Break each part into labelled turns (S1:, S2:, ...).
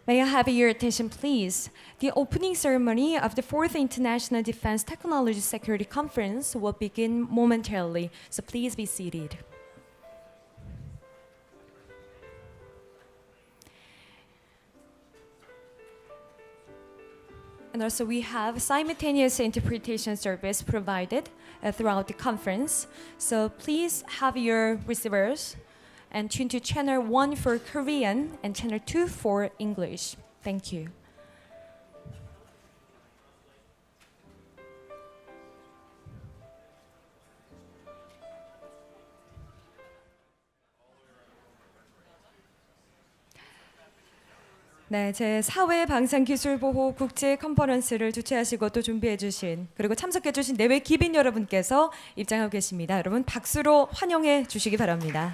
S1: May I have your attention, please? The opening ceremony of the 4th International Defense Technology Security Conference will begin momentarily, so please be seated. And also we have simultaneous interpretation service provided throughout the conference. So please have your receivers and tune to channel 1 for Korean and channel 2 for English. Thank you. 네, 제 4회 방산기술보호 국제 컨퍼런스를 주최하시고 또 준비해 주신 그리고 참석해 주신 내외 기빈 여러분께서 입장하고 계십니다. 여러분 박수로 환영해 주시기 바랍니다.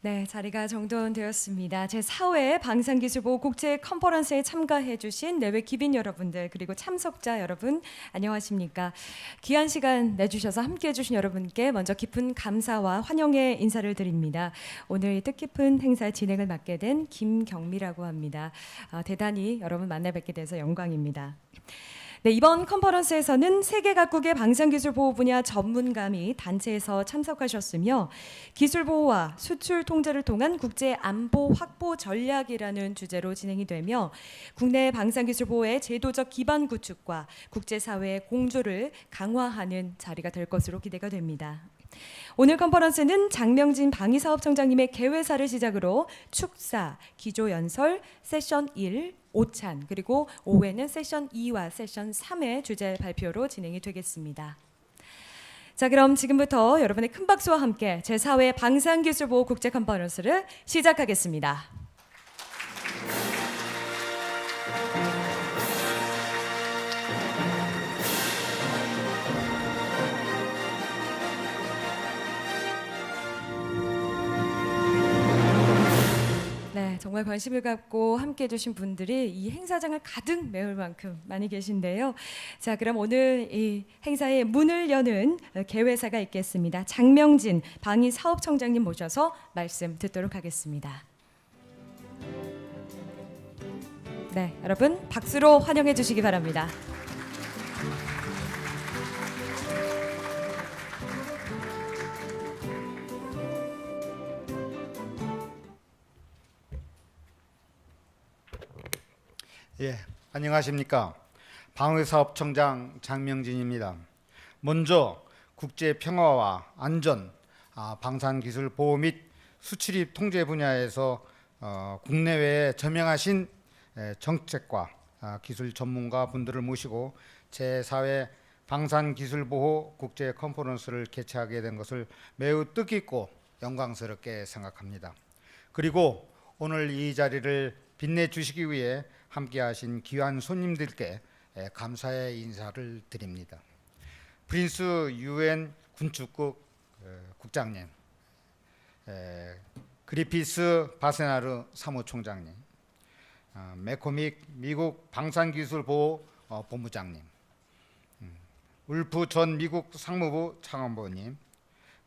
S1: 네, 자리가 정돈되었습니다. 제4회 방산기술보호 국제 컨퍼런스에 참가해 주신 내외 기빈 여러분들 그리고 참석자 여러분 안녕하십니까? 귀한 시간 내주셔서 함께해 주신 여러분께 먼저 깊은 감사와 환영의 인사를 드립니다. 오늘 뜻깊은 행사 진행을 맡게 된 김경미라고 합니다. 대단히 여러분 만나 뵙게 돼서 영광입니다. 네, 이번 컨퍼런스에서는 세계 각국의 방산기술 보호 분야 전문가 및 단체에서 참석하셨으며 기술 보호와 수출 통제를 통한 국제 안보 확보 전략이라는 주제로 진행이 되며 국내 방산기술 보호의 제도적 기반 구축과 국제사회의 공조를 강화하는 자리가 될 것으로 기대가 됩니다. 오늘 컨퍼런스는 장명진 방위사업청장님의 개회사를 시작으로 축사, 기조연설, 세션 1, 오찬 그리고 오후에는 세션 2와 세션 3의 주제 발표로 진행이 되겠습니다. 자, 그럼 지금부터 여러분의 큰 박수와 함께 제4회 방산기술보호 국제 컨퍼런스를 시작하겠습니다. 정말 관심을 갖고 함께해 주신 분들이 이 행사장을 가득 메울 만큼 많이 계신데요. 자, 그럼 오늘 이 행사의 문을 여는 개회사가 있겠습니다. 장명진 방위사업청장님 모셔서 말씀 듣도록 하겠습니다. 네, 여러분 박수로 환영해 주시기 바랍니다.
S2: 예, 안녕하십니까. 방위사업청장 장명진입니다. 먼저 국제 평화와 안전, 방산기술 보호 및 수출입 통제 분야에서 국내외에 저명하신 정책과 기술 전문가 분들을 모시고 제4회 방산기술 보호 국제 컨퍼런스를 개최하게 된 것을 매우 뜻깊고 영광스럽게 생각합니다. 그리고 오늘 이 자리를 빛내주시기 위해 함께하신 귀한 손님들께 감사의 인사를 드립니다. 프린스 UN 군축국 국장님, 그리피스 바세나르 사무총장님, 매코믹 미국 방산기술보호 본부장님, 울프 전 미국 상무부 차관보님,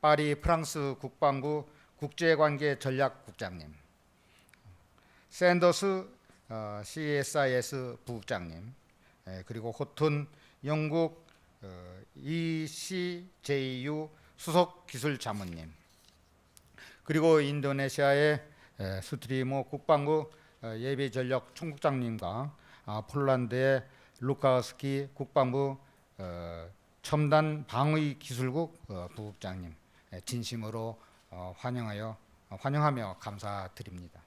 S2: 파리 프랑스 국방부 국제관계전략국장님, 샌더스 CSIS 부국장님, 그리고 호튼 영국 ECJU 수석 기술자문님, 그리고 인도네시아의 스트리모 국방부 예비전력 총국장님과 폴란드의 루카스키 국방부 첨단 방위기술국 부국장님 진심으로 환영하며 감사드립니다.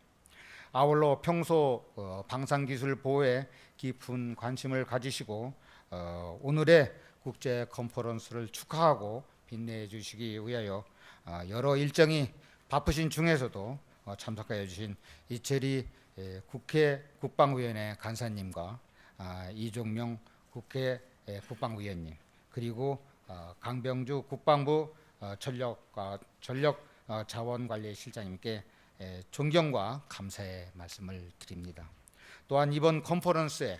S2: 아울러 평소 방산기술 보호에 깊은 관심을 가지시고 오늘의 국제 컨퍼런스를 축하하고 빛내해 주시기 위하여 여러 일정이 바쁘신 중에서도 참석해 주신 이철희 국회 국방위원회 간사님과 이종명 국회 국방위원님, 그리고 강병주 국방부 전력 자원관리실장님께 존경과 감사의 말씀을 드립니다. 또한 이번 컨퍼런스에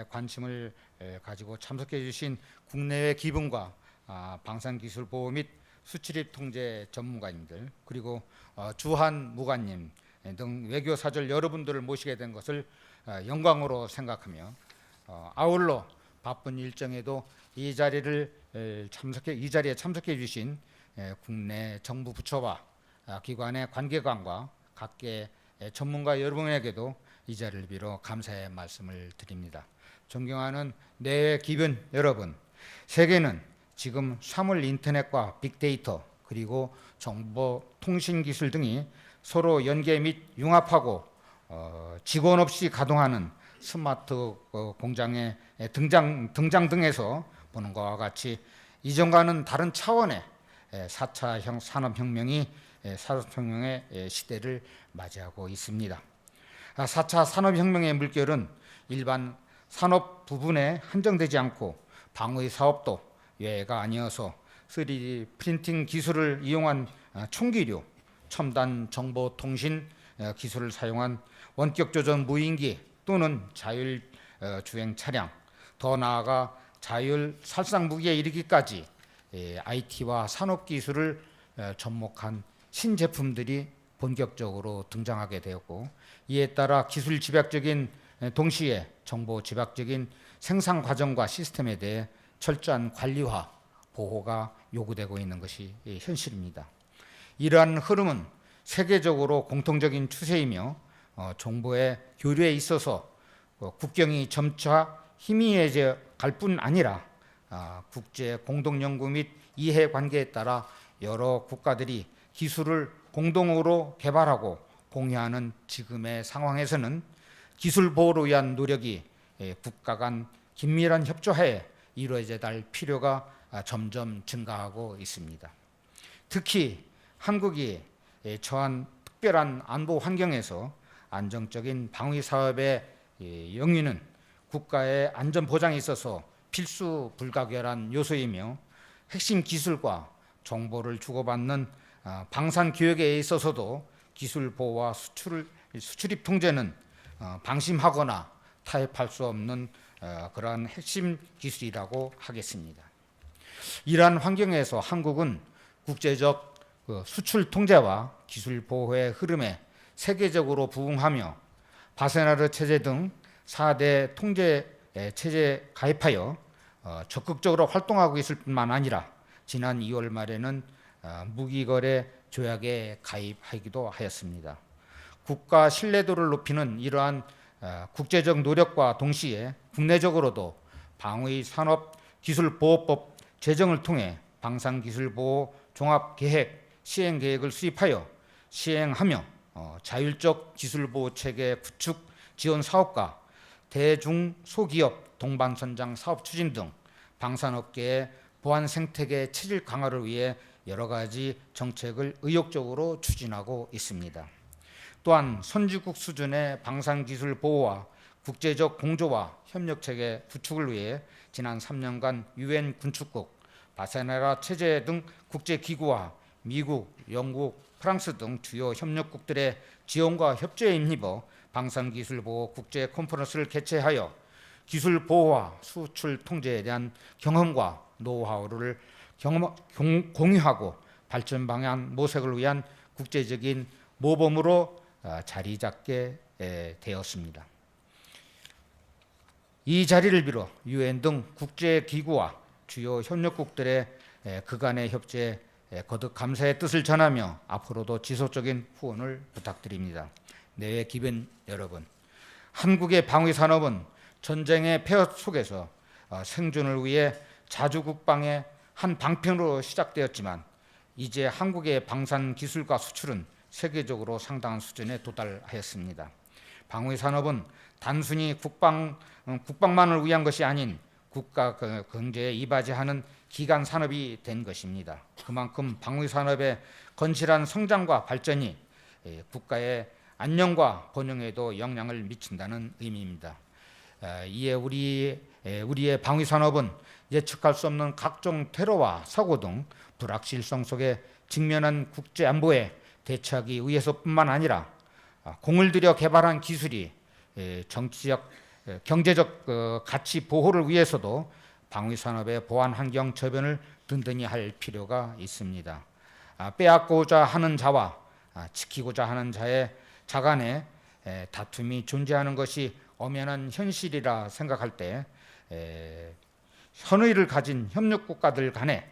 S2: 관심을 가지고 참석해 주신 국내외 기분과 방산기술보호 및 수출입 통제 전문가님들, 그리고 주한 무관님 등 외교사절 여러분들을 모시게 된 것을 영광으로 생각하며 아울러 바쁜 일정에도 이 자리에 참석해 주신 국내 정부 부처와 기관의 관계관과 각계 전문가 여러분에게도 이 자리를 빌어 감사의 말씀을 드립니다. 존경하는 내외 기변 여러분, 세계는 지금 사물 인터넷과 빅데이터 그리고 정보통신기술 등이 서로 연계 및 융합하고 직원 없이 가동하는 스마트 공장의 등장 등에서 보는 것과 같이 이전과는 다른 차원의 4차 산업혁명의 시대를 맞이하고 있습니다. 4차 산업혁명의 물결은 일반 산업 부분에 한정되지 않고 방위 사업도 예외가 아니어서 3D 프린팅 기술을 이용한 총기류, 첨단 정보통신 기술을 사용한 원격 조전 무인기 또는 자율 주행 차량, 더 나아가 자율 살상 무기에 이르기까지 IT와 산업 기술을 접목한 신제품들이 본격적으로 등장하게 되었고, 이에 따라 기술 집약적인 동시에 정보 집약적인 생산 과정과 시스템에 대해 철저한 관리와 보호가 요구되고 있는 것이 현실입니다. 이러한 흐름은 세계적으로 공통적인 추세이며 정보의 교류에 있어서 국경이 점차 희미해져 갈 뿐 아니라 국제 공동 연구 및 이해 관계에 따라 여러 국가들이 기술을 공동으로 개발하고 공유하는 지금의 상황에서는 기술 보호를 위한 노력이 국가 간 긴밀한 협조하에 이루어져야 할 필요가 점점 증가하고 있습니다. 특히 한국이 처한 특별한 안보 환경에서 안정적인 방위 사업의 영위는 국가의 안전 보장에 있어서 필수 불가결한 요소이며, 핵심 기술과 정보를 주고받는 방산 교역에 있어서도 기술 보호와 수출입 통제는 방심하거나 타협할 수 없는 그러한 핵심 기술이라고 하겠습니다. 이러한 환경에서 한국은 국제적 수출 통제와 기술 보호의 흐름에 세계적으로 부응하며 바세나르 체제 등 4대 통제 체제 가입하여 적극적으로 활동하고 있을 뿐만 아니라 지난 2월 말에는 무기거래 조약에 가입하기도 하였습니다. 국가 신뢰도를 높이는 이러한 국제적 노력과 동시에 국내적으로도 방위산업기술보호법 제정을 통해 방산기술보호 종합계획 시행계획을 수립하여 시행하며 자율적 기술보호체계 구축 지원 사업과 대중소기업 동반선장 사업 추진 등 방산업계의 보안 생태계 체질 강화를 위해 여러 가지 정책을 의욕적으로 추진하고 있습니다. 또한 선진국 수준의 방산기술 보호와 국제적 공조와 협력체계 구축을 위해 지난 3년간 유엔 군축국, 바세나라 체제 등 국제기구와 미국, 영국, 프랑스 등 주요 협력국들의 지원과 협조에 힘입어 방산기술보호 국제 컨퍼런스를 개최하여 기술 보호와 수출 통제에 대한 경험과 노하우를 공유하고 발전 방향 모색을 위한 국제적인 모범으로 자리 잡게 되었습니다. 이 자리를 빌어 유엔 등 국제기구와 주요 협력국들의 그간의 협조에 거듭 감사의 뜻을 전하며 앞으로도 지속적인 후원을 부탁드립니다. 내외 기변 여러분, 한국의 방위산업은 전쟁의 폐허 속에서 생존을 위해 자주국방의 한 방편으로 시작되었지만 이제 한국의 방산 기술과 수출은 세계적으로 상당한 수준에 도달하였습니다. 방위 산업은 단순히 국방만을 위한 것이 아닌 국가 경제에 이바지하는 기간 산업이 된 것입니다. 그만큼 방위 산업의 건실한 성장과 발전이 국가의 안녕과 번영에도 영향을 미친다는 의미입니다. 이에 우리의 방위 산업은 예측할 수 없는 각종 테러와 사고 등 불확실성 속에 직면한 국제 안보에 대처하기 위해서뿐만 아니라 공을 들여 개발한 기술이 정치적, 경제적 가치 보호를 위해서도 방위 산업의 보안 환경 저변을 든든히 할 필요가 있습니다. 빼앗고자 하는 자와 지키고자 하는 자 간의 다툼이 존재하는 것이 엄연한 현실이라 생각할 때 현의를 가진 협력 국가들 간에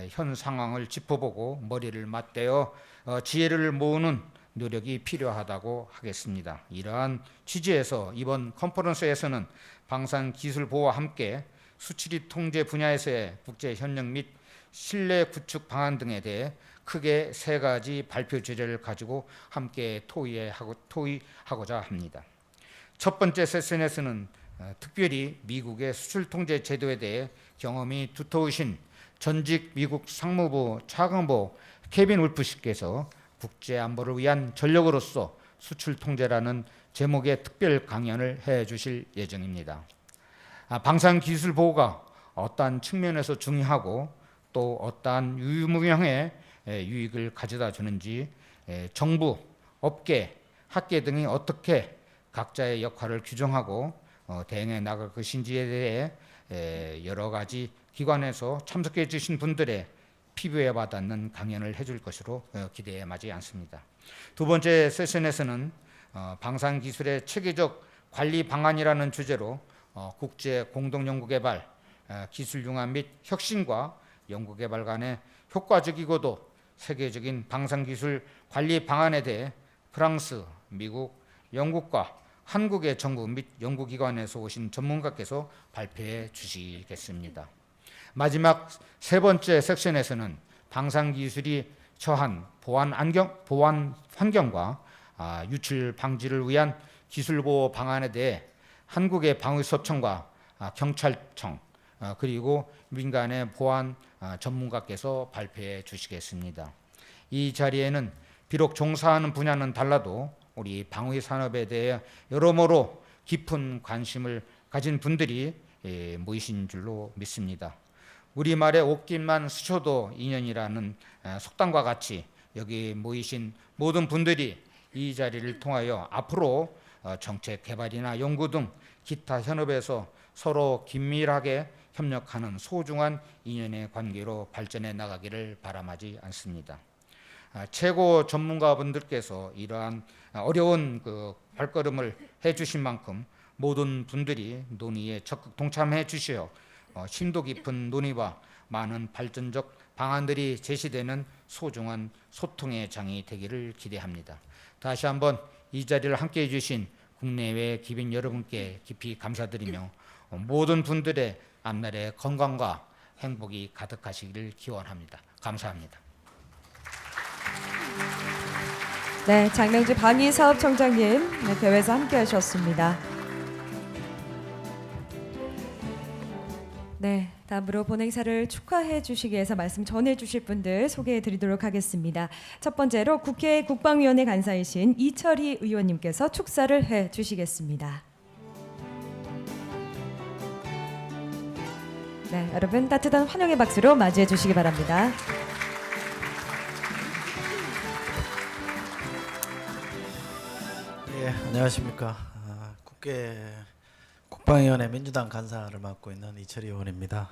S2: 현 상황을 짚어보고 머리를 맞대어 지혜를 모으는 노력이 필요하다고 하겠습니다. 이러한 취지에서 이번 컨퍼런스에서는 방산 기술 보호와 함께 수출입 통제 분야에서의 국제 협력 및 신뢰 구축 방안 등에 대해 크게 세 가지 발표 주제를 가지고 함께 토의하고자 합니다. 첫 번째 세션에서는 특별히 미국의 수출 통제 제도에 대해 경험이 두터우신 전직 미국 상무부 차관보 케빈 울프 씨께서 국제 안보를 위한 전력으로서 수출 통제라는 제목의 특별 강연을 해 주실 예정입니다. 방산 기술 보호가 어떠한 측면에서 중요하고 또 어떠한 유무형의 유익을 가져다 주는지 정부, 업계, 학계 등이 어떻게 각자의 역할을 규정하고 대응해 나갈 것인지에 대해 여러 가지 기관에서 참석해 주신 분들의 피부에 와닿는 강연을 해줄 것으로 기대해 마지 않습니다. 두 번째 세션에서는 방산기술의 체계적 관리 방안이라는 주제로 국제 공동연구개발, 기술융합 및 혁신과 연구개발 간의 효과적이고도 세계적인 방산기술 관리 방안에 대해 프랑스, 미국, 영국과 한국의 정부 및 연구기관에서 오신 전문가께서 발표해 주시겠습니다. 마지막 세 번째 섹션에서는 방산기술이 처한 보안 환경과 유출 방지를 위한 기술보호 방안에 대해 한국의 방위수업청과 경찰청 그리고 민간의 보안 전문가께서 발표해 주시겠습니다. 이 자리에는 비록 종사하는 분야는 달라도 우리 방위 산업에 대해 여러모로 깊은 관심을 가진 분들이 모이신 줄로 믿습니다. 우리말의 옷깃만 스쳐도 인연이라는 속담과 같이 여기 모이신 모든 분들이 이 자리를 통하여 앞으로 정책 개발이나 연구 등 기타 현업에서 서로 긴밀하게 협력하는 소중한 인연의 관계로 발전해 나가기를 바람하지 않습니다. 최고 전문가분들께서 이러한 어려운 발걸음을 해주신 만큼 모든 분들이 논의에 적극 동참해 주시어 심도 깊은 논의와 많은 발전적 방안들이 제시되는 소중한 소통의 장이 되기를 기대합니다. 다시 한번 이 자리를 함께해 주신 국내외 기빈 여러분께 깊이 감사드리며 모든 분들의 앞날에 건강과 행복이 가득하시기를 기원합니다. 감사합니다.
S1: 네, 장명주 방위사업청장님 대회에서 함께하셨습니다. 네, 다음으로 본행사를 축하해 주시기 위해서 말씀 전해 주실 분들 소개해 드리도록 하겠습니다. 첫 번째로 국회 국방위원회 간사이신 이철희 의원님께서 축사를 해 주시겠습니다. 네, 여러분 따뜻한 환영의 박수로 맞이해 주시기 바랍니다.
S3: 예, 안녕하십니까. 국방위원회 민주당 간사를 맡고 있는 이철희 의원입니다.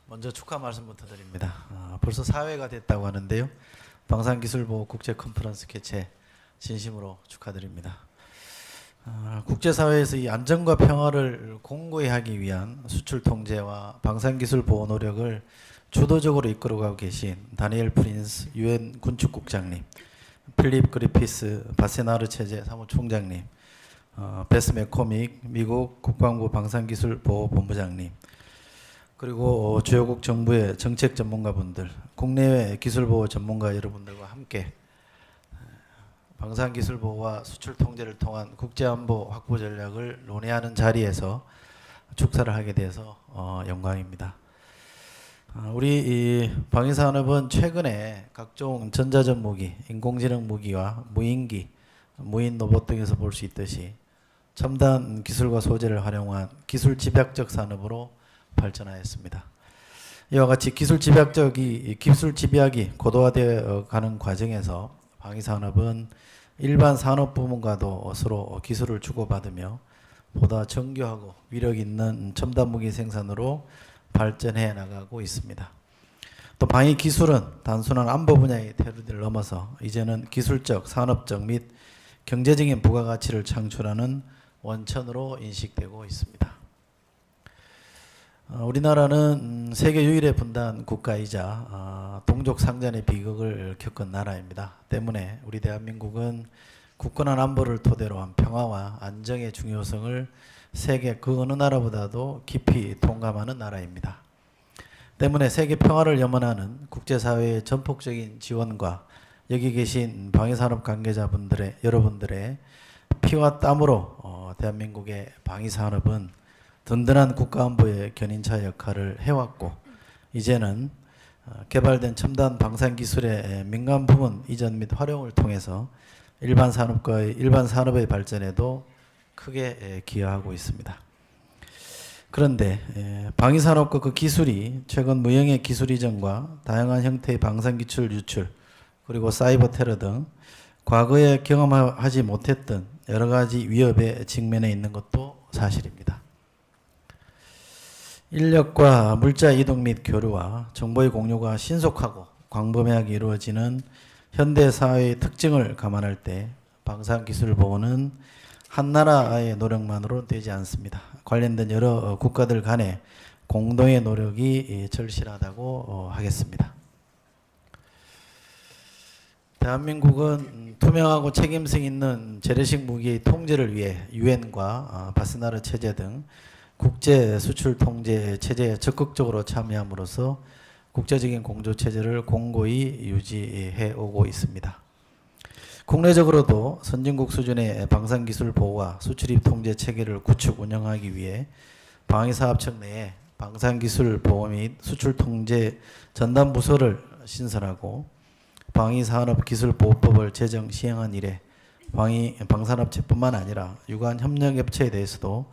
S3: 먼저 축하 말씀부터 드립니다. 벌써 4회가 됐다고 하는데요. 방산기술보호 국제 컨퍼런스 개최 진심으로 축하드립니다. 국제사회에서 이 안정과 평화를 공고히 하기 위한 수출 통제와 방산기술 보호 노력을 주도적으로 이끌어가고 계신 다니엘 프린스 유엔 군축국장님, 필립 그리피스 바세나르 체제 사무총장님, 베스 맥코믹 미국 국방부 방산기술보호본부장님, 그리고 주요국 정부의 정책 전문가분들, 국내외 기술보호 전문가 여러분들과 함께 방산기술 보호와 수출 통제를 통한 국제안보 확보 전략을 논의하는 자리에서 축사를 하게 돼서 영광입니다. 우리 이 방위산업은 최근에 각종 전자전 무기, 인공지능 무기와 무인기, 무인 로봇 등에서 볼 수 있듯이 첨단 기술과 소재를 활용한 기술 집약적 산업으로 발전하였습니다. 이와 같이 기술 집약이 고도화되어 가는 과정에서 방위산업은 일반 산업 부문과도 서로 기술을 주고받으며 보다 정교하고 위력 있는 첨단 무기 생산으로 발전해 나가고 있습니다. 또 방위 기술은 단순한 안보 분야의 테두리를 넘어서 이제는 기술적, 산업적 및 경제적인 부가가치를 창출하는 원천으로 인식되고 있습니다. 우리나라는 세계 유일의 분단 국가이자 동족 상잔의 비극을 겪은 나라입니다. 때문에 우리 대한민국은 굳건한 안보를 토대로 한 평화와 안정의 중요성을 세계 그 어느 나라보다도 깊이 동감하는 나라입니다. 때문에 세계 평화를 염원하는 국제사회의 전폭적인 지원과 여기 계신 방위산업 관계자분들의 여러분들의 피와 땀으로 대한민국의 방위산업은 든든한 국가안보의 견인차 역할을 해왔고 이제는 개발된 첨단 방산기술의 민간 부문 이전 및 활용을 통해서 일반 산업의 발전에도 크게 기여하고 있습니다. 그런데 방위산업과 그 기술이 최근 무형의 기술 이전과 다양한 형태의 방산기술 유출 그리고 사이버 테러 등 과거에 경험하지 못했던 여러 가지 위협에 직면해 있는 것도 사실입니다. 인력과 물자 이동 및 교류와 정보의 공유가 신속하고 광범위하게 이루어지는 현대 사회의 특징을 감안할 때 방산기술 보호는 한 나라의 노력만으로 되지 않습니다. 관련된 여러 국가들 간의 공동의 노력이 절실하다고 하겠습니다. 대한민국은 투명하고 책임성 있는 재래식 무기의 통제를 위해 유엔과 바스나르 체제 등 국제 수출 통제 체제에 적극적으로 참여함으로써 국제적인 공조 체제를 공고히 유지해 오고 있습니다. 국내적으로도 선진국 수준의 방산기술 보호와 수출입 통제 체계를 구축 운영하기 위해 방위사업청 내에 방산기술 보호 및 수출 통제 전담 부서를 신설하고 방위산업기술보호법을 제정 시행한 이래 방산업체뿐만 아니라 유관 협력업체에 대해서도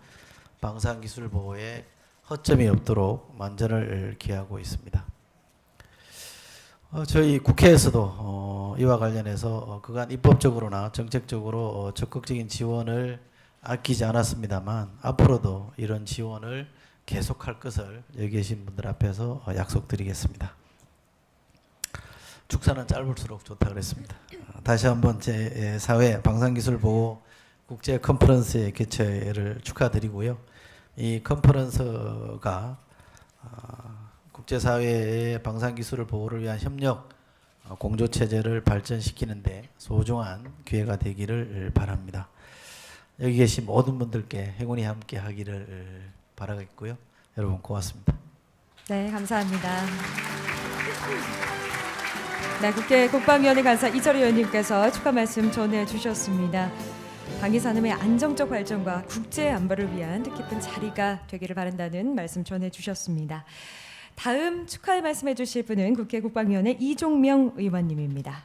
S3: 방산기술 보호에 허점이 없도록 만전을 기하고 있습니다. 저희 국회에서도 이와 관련해서 그간 입법적으로나 정책적으로 적극적인 지원을 아끼지 않았습니다만 앞으로도 이런 지원을 계속할 것을 여기 계신 분들 앞에서 약속드리겠습니다. 축사는 짧을수록 좋다 그랬습니다. 다시 한번 제4회 방산기술보호 국제 컨퍼런스의 개최를 축하드리고요. 이 컨퍼런스가 국제사회의 방산기술 보호를 위한 협력 공조체제를 발전시키는데 소중한 기회가 되기를 바랍니다. 여기 계신 모든 분들께 행운이 함께 하기를 바라겠고요. 여러분 고맙습니다.
S1: 네, 감사합니다. 네, 국회 국방위원회 간사 이철희 의원님께서 축하 말씀 전해주셨습니다. 방위산업의 안정적 발전과 국제 안보를 위한 뜻깊은 자리가 되기를 바란다는 말씀 전해주셨습니다. 다음 축하의 말씀해 주실 분은 국회 국방위원회 이종명 의원님입니다.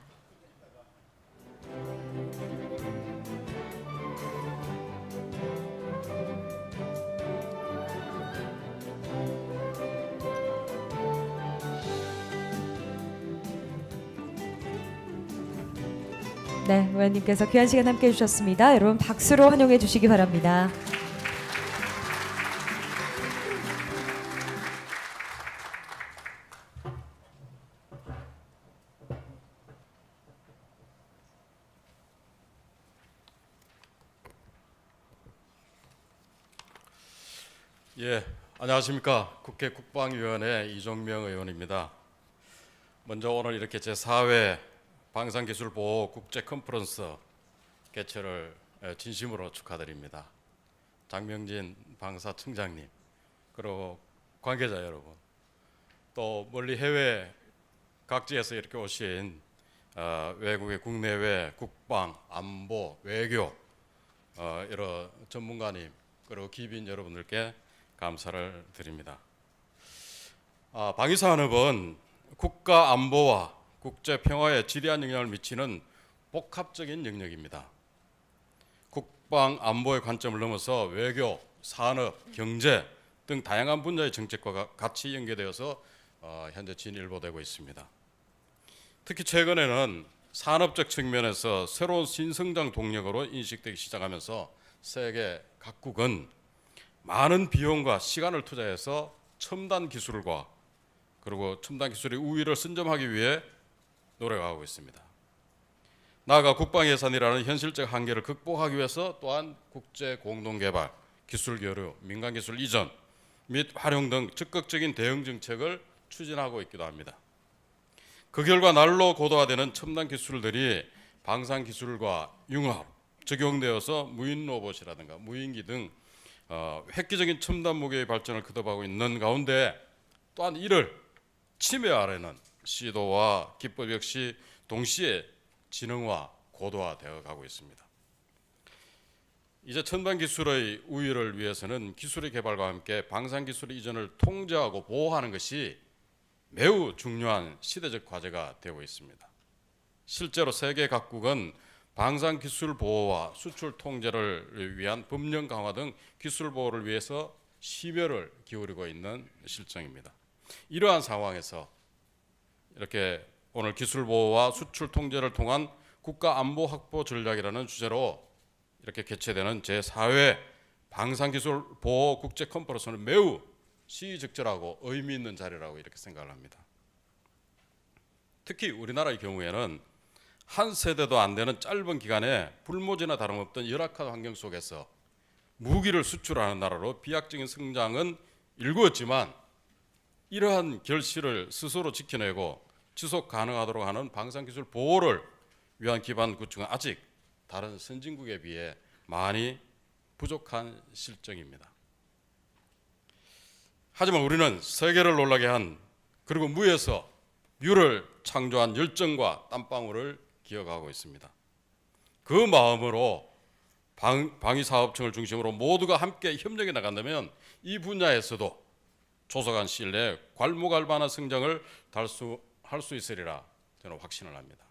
S1: 네, 의원님께서 귀한 시간 함께해 주셨습니다. 여러분 박수로 환영해 주시기 바랍니다.
S4: 예, 안녕하십니까. 국회 국방위원회 이종명 의원입니다. 먼저 오늘 이렇게 제4회 방산기술보호 국제 컨퍼런스 개최를 진심으로 축하드립니다. 장명진 방사청장님, 그리고 관계자 여러분, 또 멀리 해외 각지에서 이렇게 오신 외국의 국내외, 국방, 안보, 외교 여러 전문가님 그리고 기빈 여러분들께 감사를 드립니다. 방위산업은 국가 안보와 국제 평화에 지대한 영향을 미치는 복합적인 영역입니다. 국방 안보의 관점을 넘어서 외교, 산업, 경제 등 다양한 분야의 정책과 같이 연계되어서 현재 진일보되고 있습니다. 특히 최근에는 산업적 측면에서 새로운 신성장 동력으로 인식되기 시작하면서 세계 각국은 많은 비용과 시간을 투자해서 첨단 기술과 그리고 첨단 기술의 우위를 선점하기 위해 노력하고 있습니다. 나아가 국방 예산이라는 현실적 한계를 극복하기 위해서 또한 국제 공동 개발, 기술 교류, 민간 기술 이전 및 활용 등 적극적인 대응 정책을 추진하고 있기도 합니다. 그 결과 날로 고도화되는 첨단 기술들이 방산 기술과 융합, 적용되어서 무인 로봇이라든가 무인기 등 획기적인 첨단 무기의 발전을 거듭하고 있는 가운데 또한 이를 침해하려는 시도와 기법 역시 동시에 진흥화, 고도화되어 가고 있습니다. 이제 첨단 기술의 우위를 위해서는 기술의 개발과 함께 방산 기술의 이전을 통제하고 보호하는 것이 매우 중요한 시대적 과제가 되고 있습니다. 실제로 세계 각국은 방산 기술 보호와 수출 통제를 위한 법령 강화 등 기술 보호를 위해서 심혈을 기울이고 있는 실정입니다. 이러한 상황에서 이렇게 오늘 기술 보호와 수출 통제를 통한 국가 안보 확보 전략이라는 주제로 이렇게 개최되는 제4회 방산기술 보호 국제 컨퍼런스는 매우 시의적절하고 의미 있는 자리라고 이렇게 생각을 합니다. 특히 우리나라의 경우에는 한 세대도 안 되는 짧은 기간에 불모지나 다름없던 열악한 환경 속에서 무기를 수출하는 나라로 비약적인 성장은 일구었지만 이러한 결실을 스스로 지켜내고 지속 가능하도록 하는 방산기술 보호를 위한 기반 구축은 아직 다른 선진국에 비해 많이 부족한 실정입니다. 하지만 우리는 세계를 놀라게 한 그리고 무에서 유를 창조한 열정과 땀방울을 기억하고 있습니다. 그 마음으로 방위사업청을 중심으로 모두가 함께 협력해 나간다면 이 분야에서도 조속한 시일 내에 괄목할만한 성장을 할 수 있으리라 저는 확신을 합니다.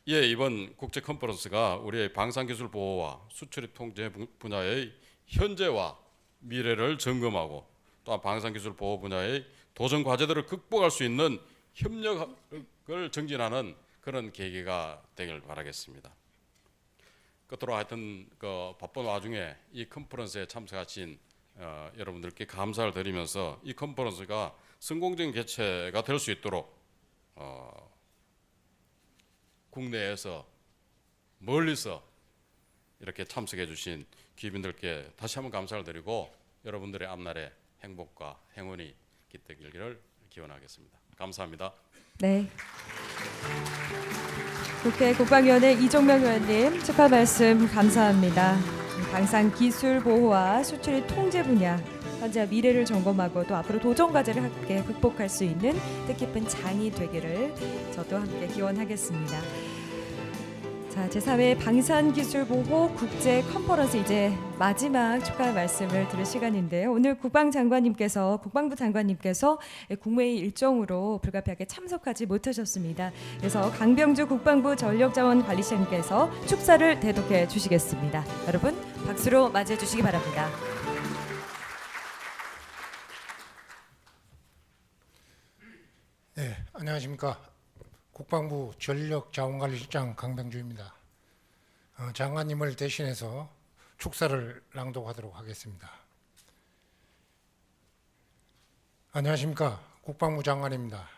S4: 이에 이번 국제 컨퍼런스가 우리의 방산기술 보호와 수출입 통제 분야의 현재와 미래를 점검하고 또한 방산기술 보호 분야의 도전 과제들을 극복할 수 있는 협력을 정진하는 그런 계기가 되길 바라겠습니다. 끝으로 하여튼 그 바쁜 와중에 이 컨퍼런스에 참석하신 여러분들께 감사를 드리면서 이 컨퍼런스가 성공적인 개최가 될 수 있도록 국내에서 멀리서 이렇게 참석해 주신 귀빈들께 다시 한번 감사를 드리고 여러분들의 앞날에 행복과 행운이 깃들기를 기원하겠습니다. 감사합니다.
S1: 네. 국회 국방위원회 이종명 의원님 축하 말씀 감사합니다. 방산 기술 보호와 수출 통제 분야 현재와 미래를 점검하고 또 앞으로 도전 과제를 함께 극복할 수 있는 뜻깊은 장이 되기를 저도 함께 기원하겠습니다. 자, 제4회 방산기술보호 국제 컨퍼런스 이제 마지막 축하 말씀을 들을 시간인데요. 오늘 국방부 장관님께서 국무회의 일정으로 불가피하게 참석하지 못하셨습니다. 그래서 강병주 국방부 전력자원관리실장님께서 축사를 대독해 주시겠습니다. 여러분 박수로 맞이해 주시기 바랍니다.
S5: 네, 안녕하십니까. 국방부 전력자원관리실장 강병주입니다. 장관님을 대신해서 축사를 낭독하도록 하겠습니다. 안녕하십니까. 국방부 장관입니다.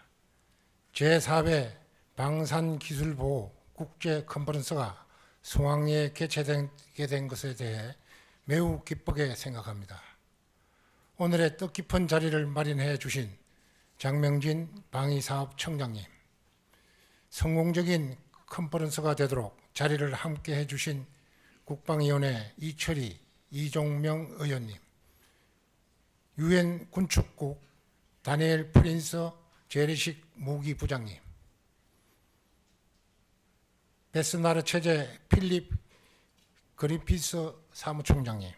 S5: 제4회 방산기술보호 국제 컨퍼런스가 성황리에 개최되게 된 것에 대해 매우 기쁘게 생각합니다. 오늘의 뜻깊은 자리를 마련해 주신 장명진 방위사업청장님, 성공적인 컨퍼런스가 되도록 자리를 함께 해주신 국방위원회 이철희, 이종명 의원님, 유엔 군축국 다니엘 프린스 재래식 무기부장님, 베스나르 체제 필립 그리피스 사무총장님,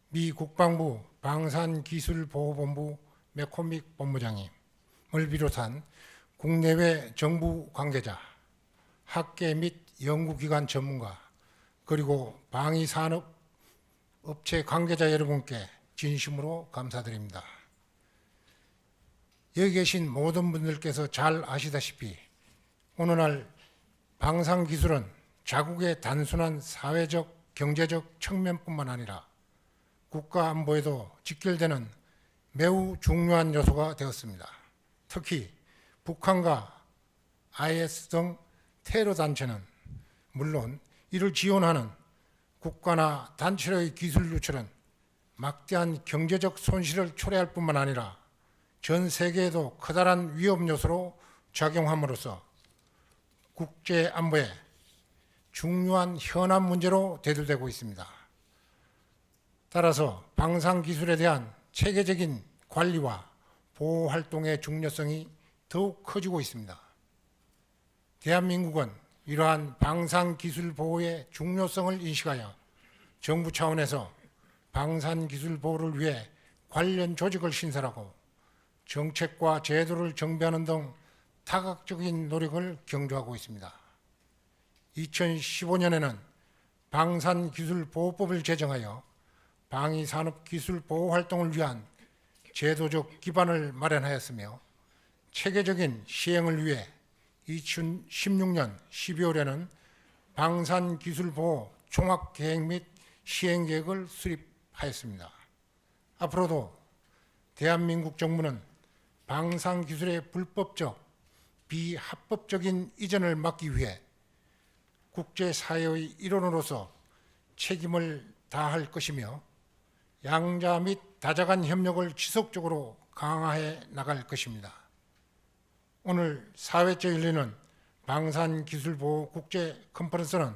S5: 미 국방부 방산기술보호본부 맥코믹 본부장님을 비롯한 국내외 정부 관계자, 학계 및 연구기관 전문가, 그리고 방위산업 업체 관계자 여러분께 진심으로 감사드립니다. 여기 계신 모든 분들께서 잘 아시다시피 오늘날 방산기술은 자국의 단순한 사회적, 경제적 측면뿐만 아니라 국가 안보에도 직결되는 매우 중요한 요소가 되었습니다. 특히 북한과 IS 등 테러 단체는 물론 이를 지원하는 국가나 단체의 기술 유출은 막대한 경제적 손실을 초래할 뿐만 아니라 전 세계에도 커다란 위험 요소로 작용함으로써 국제 안보에 중요한 현안 문제로 대두되고 있습니다. 따라서 방산 기술에 대한 체계적인 관리와 보호 활동의 중요성이 더욱 커지고 있습니다. 대한민국은 이러한 방산 기술 보호의 중요성을 인식하여 정부 차원에서 방산 기술 보호를 위해 관련 조직을 신설하고 정책과 제도를 정비하는 등 다각적인 노력을 경주하고 있습니다. 2015년에는 방산기술보호법을 제정하여 방위산업기술 보호 활동을 위한 제도적 기반을 마련하였으며 체계적인 시행을 위해 2016년 12월에는 방산기술보호 종합계획 및 시행계획을 수립하였습니다. 앞으로도 대한민국 정부는 방산기술의 불법적, 비합법적인 이전을 막기 위해 국제사회의 일원으로서 책임을 다할 것이며 양자 및 다자간 협력을 지속적으로 강화해 나갈 것입니다. 오늘 4회째 열리는 방산기술보호 국제 컨퍼런스는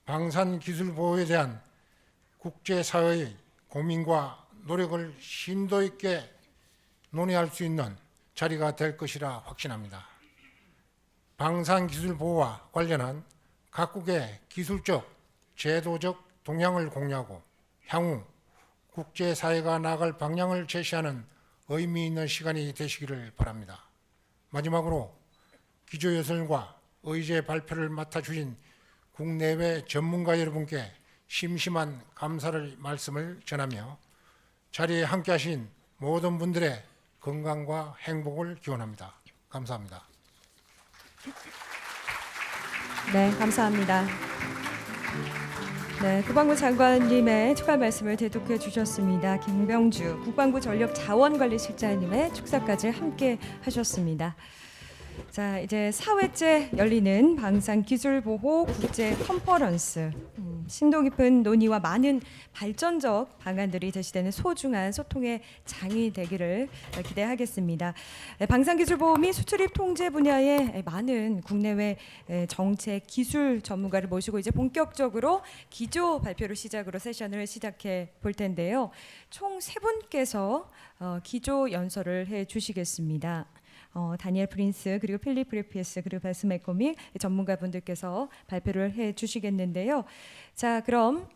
S5: 방산기술보호에 대한 국제사회의 고민과 노력을 심도 있게 논의할 수 있는 자리가 될 것이라 확신합니다. 방산기술보호와 관련한 각국의 기술적, 제도적 동향을 공유하고 향후 국제사회가 나아갈 방향을 제시하는 의미 있는 시간이 되시기를 바랍니다. 마지막으로 기조연설과 의제 발표를 맡아주신 국내외 전문가 여러분께 심심한 감사를 말씀을 전하며 자리에 함께하신 모든 분들의 건강과 행복을 기원합니다. 감사합니다.
S1: 네, 감사합니다. 네, 국방부 장관님의 추가 말씀을 대독해 주셨습니다. 김병주 국방부 전력자원관리실장님의 축사까지 함께 하셨습니다. 자, 이제 4회째 열리는 방산기술보호 국제 컨퍼런스. 심도 깊은 논의와 많은 발전적 방안들이 제시되는 소중한 소통의 장이 되기를 기대하겠습니다. 방산기술보호 및 수출입 통제 분야의 많은 국내외 정책, 기술 전문가를 모시고 이제 본격적으로 기조 발표를 시작으로 세션을 시작해 볼 텐데요. 총 3분께서 기조 연설을 해 주시겠습니다. 다니엘 프린스 그리고 필립 그리피스 그리고 베스 맥코믹 전문가분들께서 발표를 해 주시겠는데요. 자, 그럼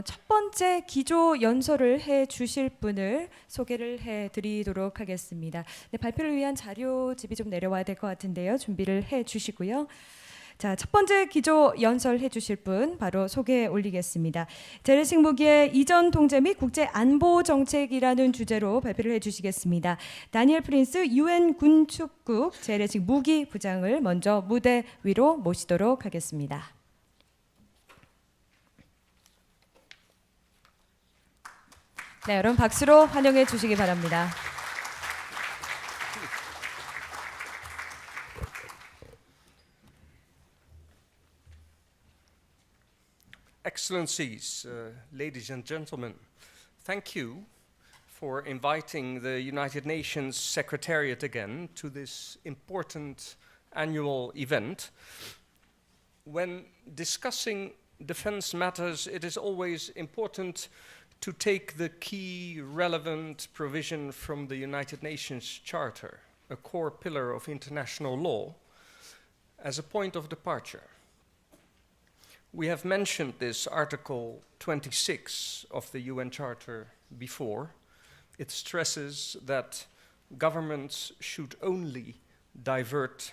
S1: 첫 번째 기조 연설을 해 주실 분을 소개를 해 드리도록 하겠습니다. 네, 발표를 위한 자료집이 좀 내려와야 될 것 같은데요. 준비를 해 주시고요. 자, 첫 번째 기조 연설해 주실 분 바로 소개해 올리겠습니다. 재래식 무기의 이전 통제 및 국제 안보 정책이라는 주제로 발표를 해 주시겠습니다. 다니엘 프린스 UN 군축국 재래식 무기 부장을 먼저 무대 위로 모시도록 하겠습니다. 네, 여러분 박수로 환영해 주시기 바랍니다.
S6: Excellencies, ladies and gentlemen, thank you for inviting the United Nations Secretariat again to this important annual event. When discussing defense matters, it is always important to take the key relevant provision from the United Nations Charter, a core pillar of international law, as a point of departure. We have mentioned this Article 26 of the UN Charter before. It stresses that governments should only divert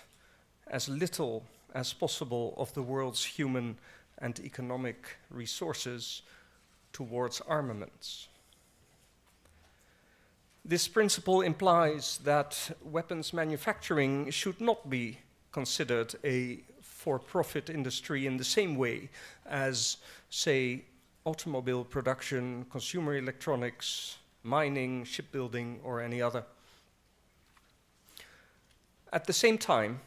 S6: as little as possible of the world's human and economic resources towards armaments. This principle implies that weapons manufacturing should not be considered a for-profit industry in the same way as, say, automobile production, consumer electronics, mining, shipbuilding, or any other. At the same time,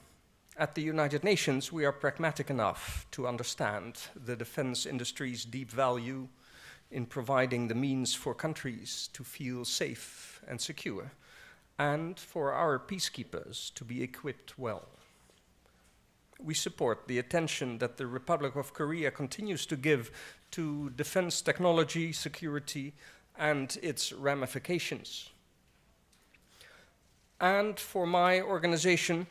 S6: at the United Nations, we are pragmatic enough to understand the defense industry's deep value in providing the means for countries to feel safe and secure, and for our peacekeepers to be equipped well. We support the attention that the Republic of Korea continues to give to defense technology, security, and its ramifications. And for my organization,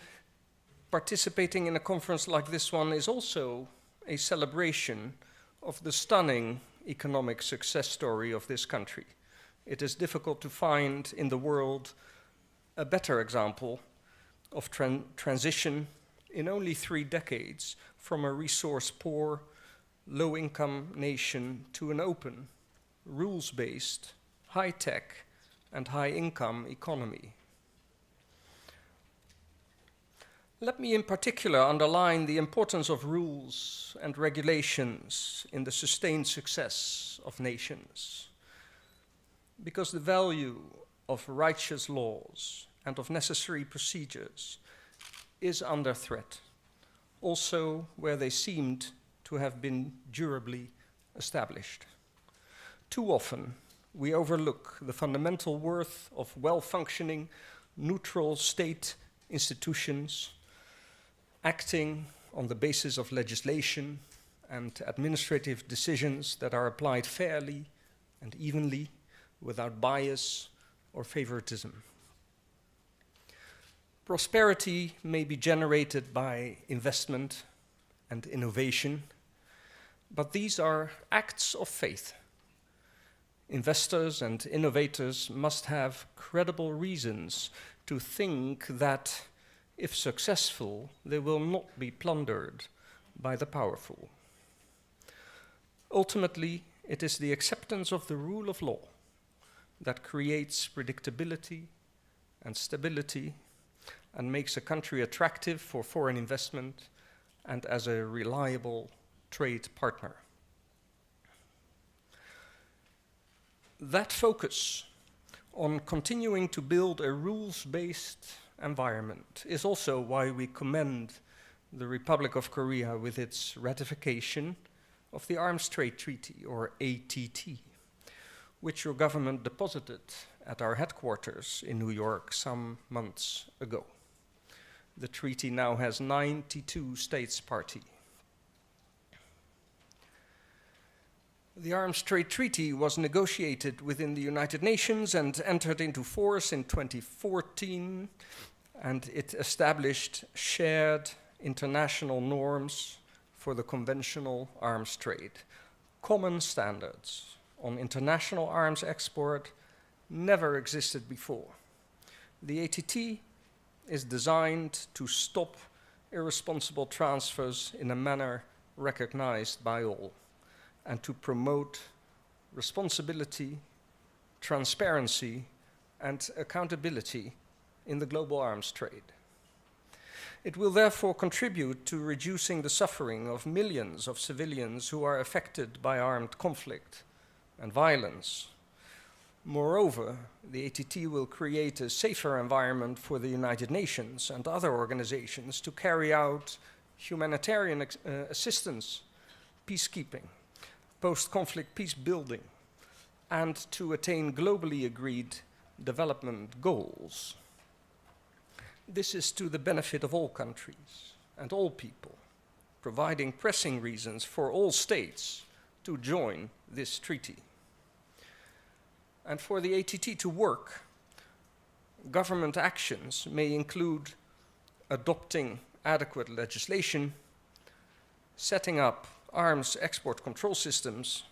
S6: participating in a conference like this one is also a celebration of the stunning economic success story of this country. It is difficult to find in the world a better example of transition in only 3 decades from a resource-poor, low-income nation to an open, rules-based, high-tech, and high-income economy. Let me in particular underline the importance of rules and regulations in the sustained success of nations, because the value of righteous laws and of necessary procedures is under threat, also where they seemed to have been durably established. Too often, we overlook the fundamental worth of well-functioning, neutral state institutions acting on the basis of legislation and administrative decisions that are applied fairly and evenly, without bias or favoritism. Prosperity may be generated by investment and innovation, but these are acts of faith. Investors and innovators must have credible reasons to think that, if successful, they will not be plundered by the powerful. Ultimately, it is the acceptance of the rule of law that creates predictability and stability and makes a country attractive for foreign investment and as a reliable trade partner. That focus on continuing to build a rules-based environment is also why we commend the Republic of Korea with its ratification of the Arms Trade Treaty, or ATT, which your government deposited at our headquarters in New York some months ago. The treaty now has 92 states party. The Arms Trade Treaty was negotiated within the United Nations and entered into force in 2014, and it established shared international norms for the conventional arms trade. Common standards on international arms export never existed before. The ATT is designed to stop irresponsible transfers in a manner recognized by all, and to promote responsibility, transparency, and accountability in the global arms trade. It will therefore contribute to reducing the suffering of millions of civilians who are affected by armed conflict and violence. Moreover, the ATT will create a safer environment for the United Nations and other organizations to carry out humanitarian assistance, peacekeeping, post-conflict peace building, and to attain globally agreed development goals. This is to the benefit of all countries and all people, providing pressing reasons for all states to join this treaty. And for the ATT to work, government actions may include adopting adequate legislation, setting up arms export control systems,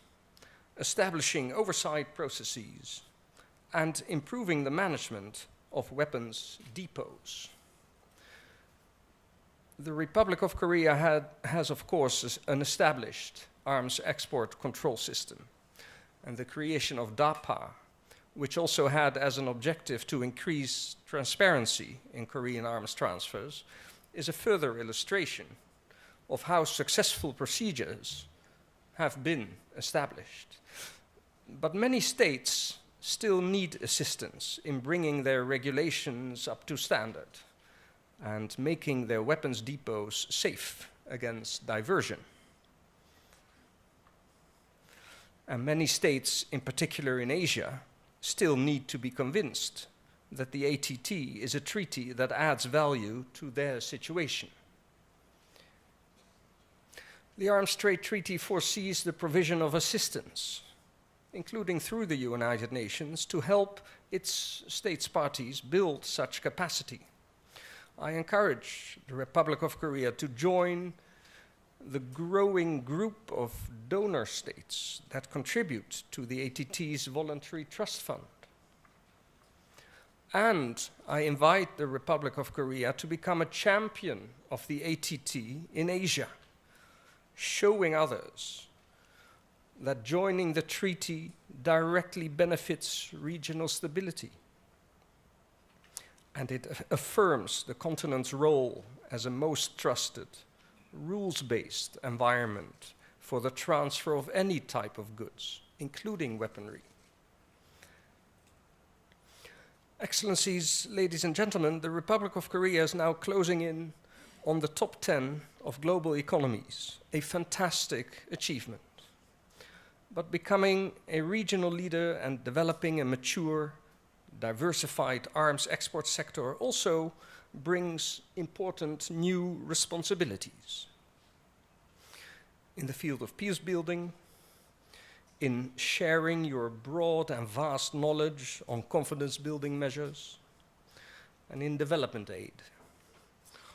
S6: establishing oversight processes, and improving the management of weapons depots. The Republic of Korea has, of course, an established arms export control system, and the creation of DAPA, which also had as an objective to increase transparency in Korean arms transfers, is a further illustration of how successful procedures have been established. But many states still need assistance in bringing their regulations up to standard and making their weapons depots safe against diversion. And many states, in particular in Asia, still need to be convinced that the ATT is a treaty that adds value to their situation. The Arms Trade Treaty foresees the provision of assistance, including through the United Nations, to help its states parties build such capacity. I encourage the Republic of Korea to join the growing group of donor states that contribute to the ATT's voluntary trust fund. And I invite the Republic of Korea to become a champion of the ATT in Asia, showing others that joining the treaty directly benefits regional stability. And it affirms the continent's role as a most trusted, rules-based environment for the transfer of any type of goods, including weaponry. Excellencies, ladies and gentlemen, the Republic of Korea is now closing in on the top 10 of global economies, a fantastic achievement. But becoming a regional leader and developing a mature, diversified arms export sector also brings important new responsibilities. In the field of peace building, in sharing your broad and vast knowledge on confidence building measures, and in development aid.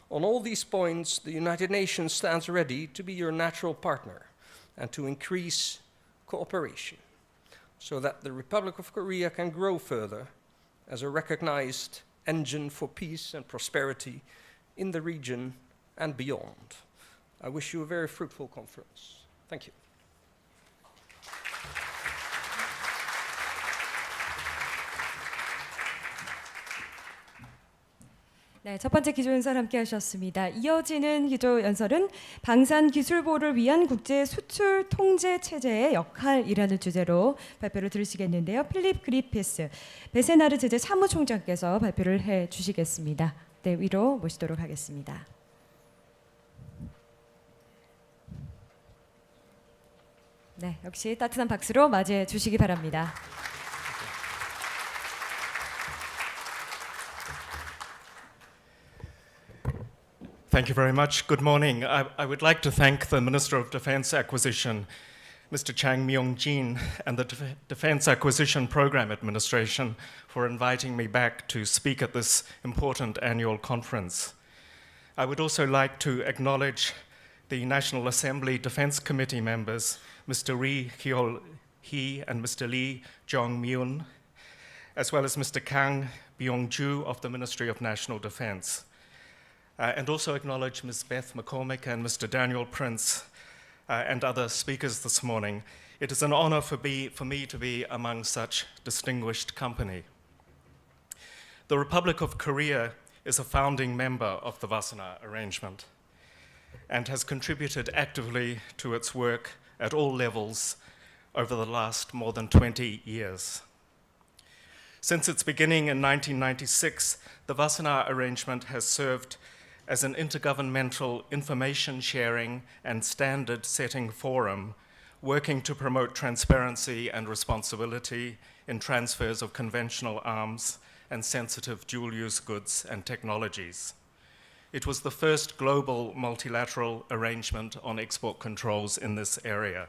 S6: On all these points, the United Nations stands ready to be your natural partner and to increase cooperation so that the Republic of Korea can grow further as a recognized engine for peace and prosperity in the region and beyond. I wish you a very fruitful conference. Thank you.
S1: 네, 첫 번째 기조연설 함께 하셨습니다. 이어지는 기조연설은 방산기술보호를 위한 국제 수출 통제 체제의 역할이라는 주제로 발표를 들으시겠는데요. 필립 그리피스 베세나르 제재 사무총장께서 발표를 해 주시겠습니다. 네, 위로 모시도록 하겠습니다. 네, 역시 따뜻한 박수로 맞이해 주시기 바랍니다.
S7: Thank you very much. Good morning. I would like to thank the Minister of Defence Acquisition, Mr. Chang Myong-jin, and the Defence Acquisition Program Administration for inviting me back to speak at this important annual conference. I would also like to acknowledge the National Assembly Defence Committee members, Mr. Ri Hyol-hee and Mr. Lee Jong-myun, as well as Mr. Kang Byung-ju of the Ministry of National Defence. And also acknowledge Ms. Beth McCormick and Mr. Daniel Prince and other speakers this morning. It is an honor for me to be among such distinguished company. The Republic of Korea is a founding member of the Wassenaar Arrangement and has contributed actively to its work at all levels over the last more than 20 years. Since its beginning in 1996, the Wassenaar Arrangement has served as an intergovernmental information sharing and standard setting forum working to promote transparency and responsibility in transfers of conventional arms and sensitive dual-use goods and technologies. It was the first global multilateral arrangement on export controls in this area.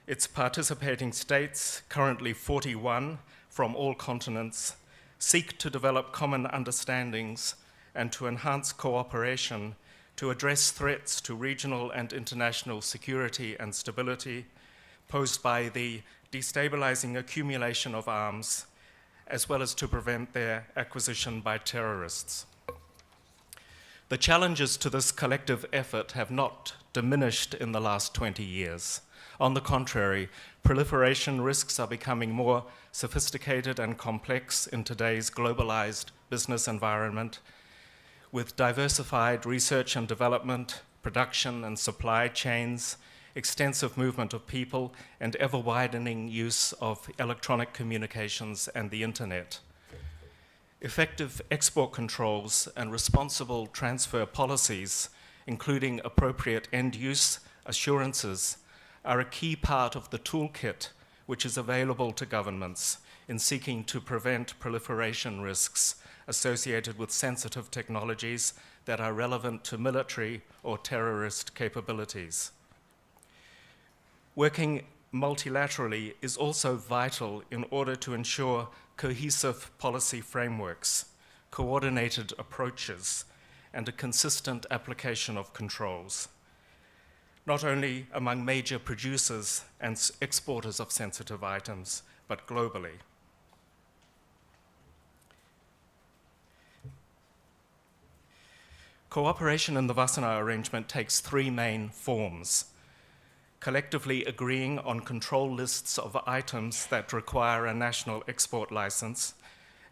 S7: Its participating states, currently 41 from all continents, seek to develop common understandings and to enhance cooperation to address threats to regional and international security and stability posed by the destabilizing accumulation of arms, as well as to prevent their acquisition by terrorists. The challenges to this collective effort have not diminished in the last 20 years. On the contrary, proliferation risks are becoming more sophisticated and complex in today's globalized business environment, with diversified research and development, production and supply chains, extensive movement of people, and ever-widening use of electronic communications and the internet. Effective export controls and responsible transfer policies, including appropriate end-use assurances, are a key part of the toolkit which is available to governments in seeking to prevent proliferation risks associated with sensitive technologies that are relevant to military or terrorist capabilities. Working multilaterally is also vital in order to ensure cohesive policy frameworks, coordinated approaches, and a consistent application of controls, not only among major producers and exporters of sensitive items, but globally. Cooperation in the Wassenaar Arrangement takes three main forms: collectively agreeing on control lists of items that require a national export license,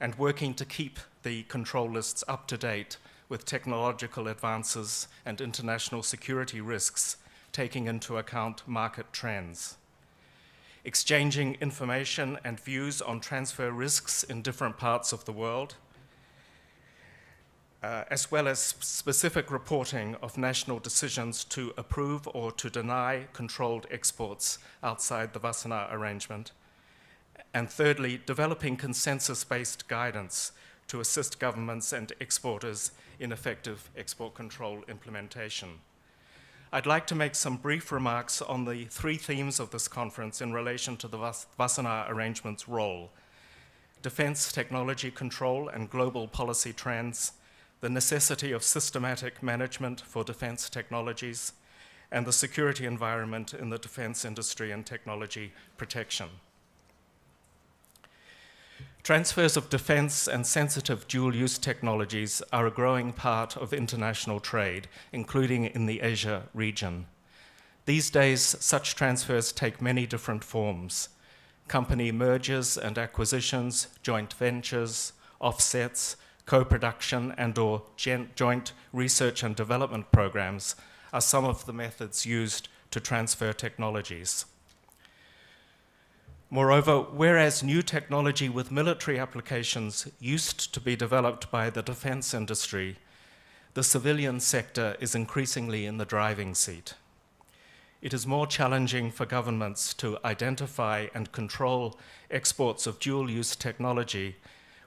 S7: and working to keep the control lists up to date with technological advances and international security risks, taking into account market trends. Exchanging information and views on transfer risks in different parts of the world, as well as specific reporting of national decisions to approve or to deny controlled exports outside the Wassenaar Arrangement. And thirdly, developing consensus-based guidance to assist governments and exporters in effective export control implementation. I'd like to make some brief remarks on the three themes of this conference in relation to the Wassenaar Arrangement's role: defense technology control and global policy trends, the necessity of systematic management for defense technologies, and the security environment in the defense industry and technology protection. Transfers of defense and sensitive dual-use technologies are a growing part of international trade, including in the Asia region. These days, such transfers take many different forms: company mergers and acquisitions, joint ventures, offsets, co-production and/or joint research and development programs are some of the methods used to transfer technologies. Moreover, whereas new technology with military applications used to be developed by the defense industry, the civilian sector is increasingly in the driving seat. It is more challenging for governments to identify and control exports of dual-use technology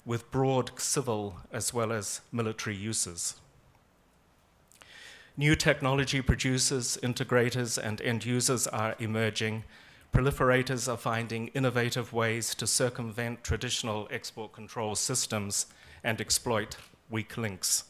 S7: with broad civil as well as military uses. New technology producers, integrators, and end users are emerging. Proliferators are finding innovative ways to circumvent traditional export control systems and exploit weak links.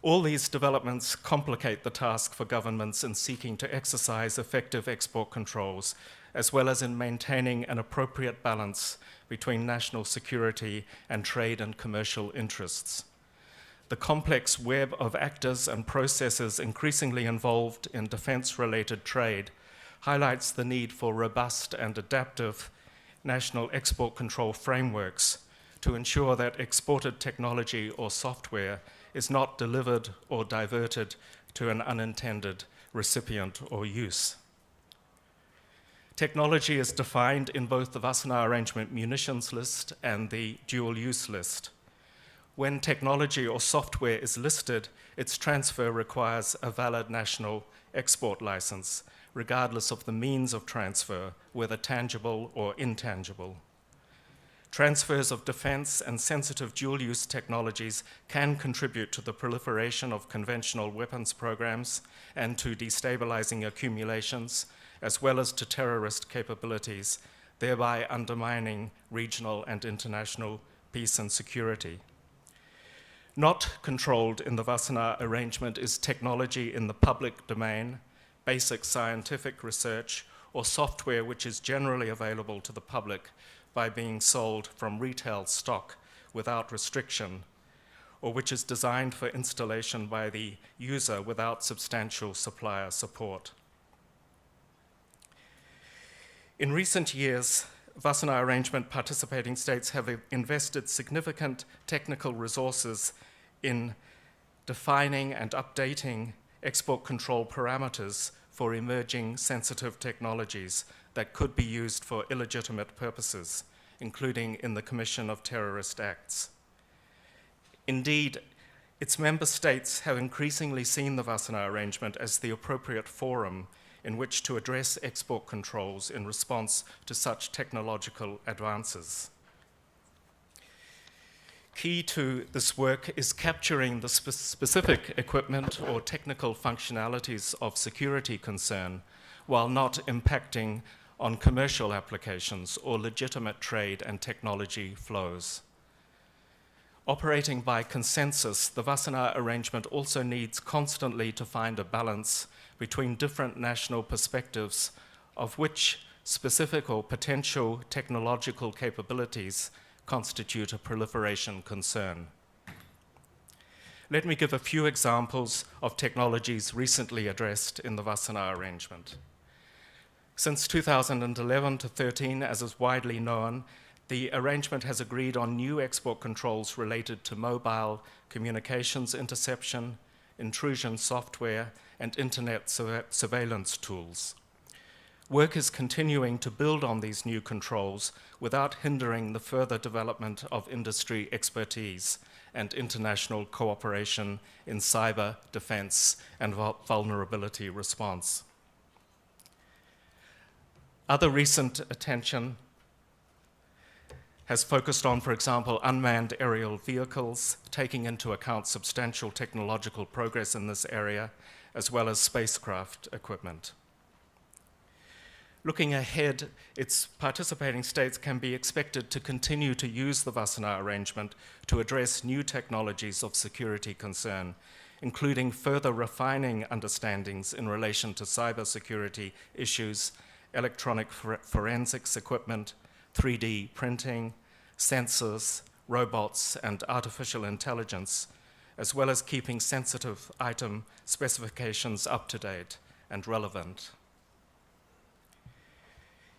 S7: All these developments complicate the task for governments in seeking to exercise effective export controls, as well as in maintaining an appropriate balance between national security and trade and commercial interests. The complex web of actors and processes increasingly involved in defense-related trade highlights the need for robust and adaptive national export control frameworks to ensure that exported technology or software is not delivered or diverted to an unintended recipient or use. Technology is defined in both the Wassenaar Arrangement munitions list and the dual-use list. When technology or software is listed, its transfer requires a valid national export license, regardless of the means of transfer, whether tangible or intangible. Transfers of defense and sensitive dual-use technologies can contribute to the proliferation of conventional weapons programs and to destabilizing accumulations, as well as to terrorist capabilities, thereby undermining regional and international peace and security. Not controlled in the Wassenaar arrangement is technology in the public domain, basic scientific research, or software which is generally available to the public by being sold from retail stock without restriction, or which is designed for installation by the user without substantial supplier support. In recent years, Wassenaar arrangement participating states have invested significant technical resources in defining and updating export control parameters for emerging sensitive technologies that could be used for illegitimate purposes, including in the commission of terrorist acts. Indeed, its member states have increasingly seen the Wassenaar arrangement as the appropriate forum in which to address export controls in response to such technological advances. Key to this work is capturing the specific equipment or technical functionalities of security concern while not impacting on commercial applications or legitimate trade and technology flows. Operating by consensus, the Wassenaar arrangement also needs constantly to find a balance between different national perspectives of which specific or potential technological capabilities constitute a proliferation concern. Let me give a few examples of technologies recently addressed in the Wassenaar arrangement. Since 2011 to 13, as is widely known, the arrangement has agreed on new export controls related to mobile communications interception, intrusion software, and internet surveillance tools. Work is continuing to build on these new controls without hindering the further development of industry expertise and international cooperation in cyber defense and vulnerability response. Other recent attention has focused on, for example, unmanned aerial vehicles, taking into account substantial technological progress in this area, as well as spacecraft equipment. Looking ahead, its participating states can be expected to continue to use the Wassenaar arrangement to address new technologies of security concern, including further refining understandings in relation to cybersecurity issues, electronic forensics equipment, 3D printing, sensors, robots, and artificial intelligence, as well as keeping sensitive item specifications up to date and relevant.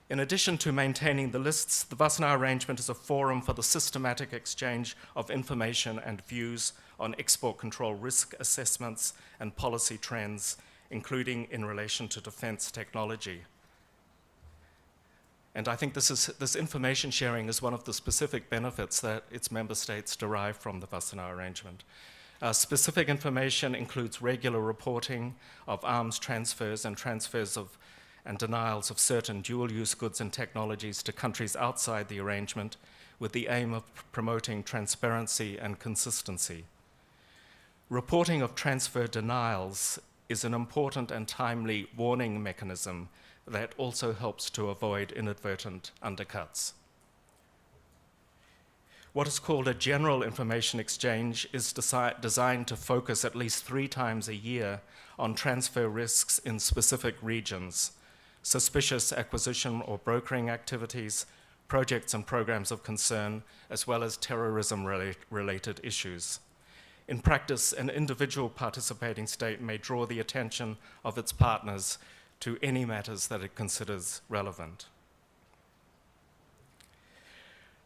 S7: In addition to maintaining the lists, the Wassenaar arrangement is a forum for the systematic exchange of information and views on export control risk assessments and policy trends, including in relation to defense technology. And I think this information sharing is one of the specific benefits that its member states derive from the Wassenaar arrangement. Specific information includes regular reporting of arms transfers and transfers of and denials of certain dual-use goods and technologies to countries outside the arrangement with the aim of promoting transparency and consistency. Reporting of transfer denials is an important and timely warning mechanism that also helps to avoid inadvertent undercuts. What is called a general information exchange is designed to focus at least 3 times a year on transfer risks in specific regions, suspicious acquisition or brokering activities, projects and programs of concern, as well as terrorism-related issues. In practice, an individual participating state may draw the attention of its partners to any matters that it considers relevant.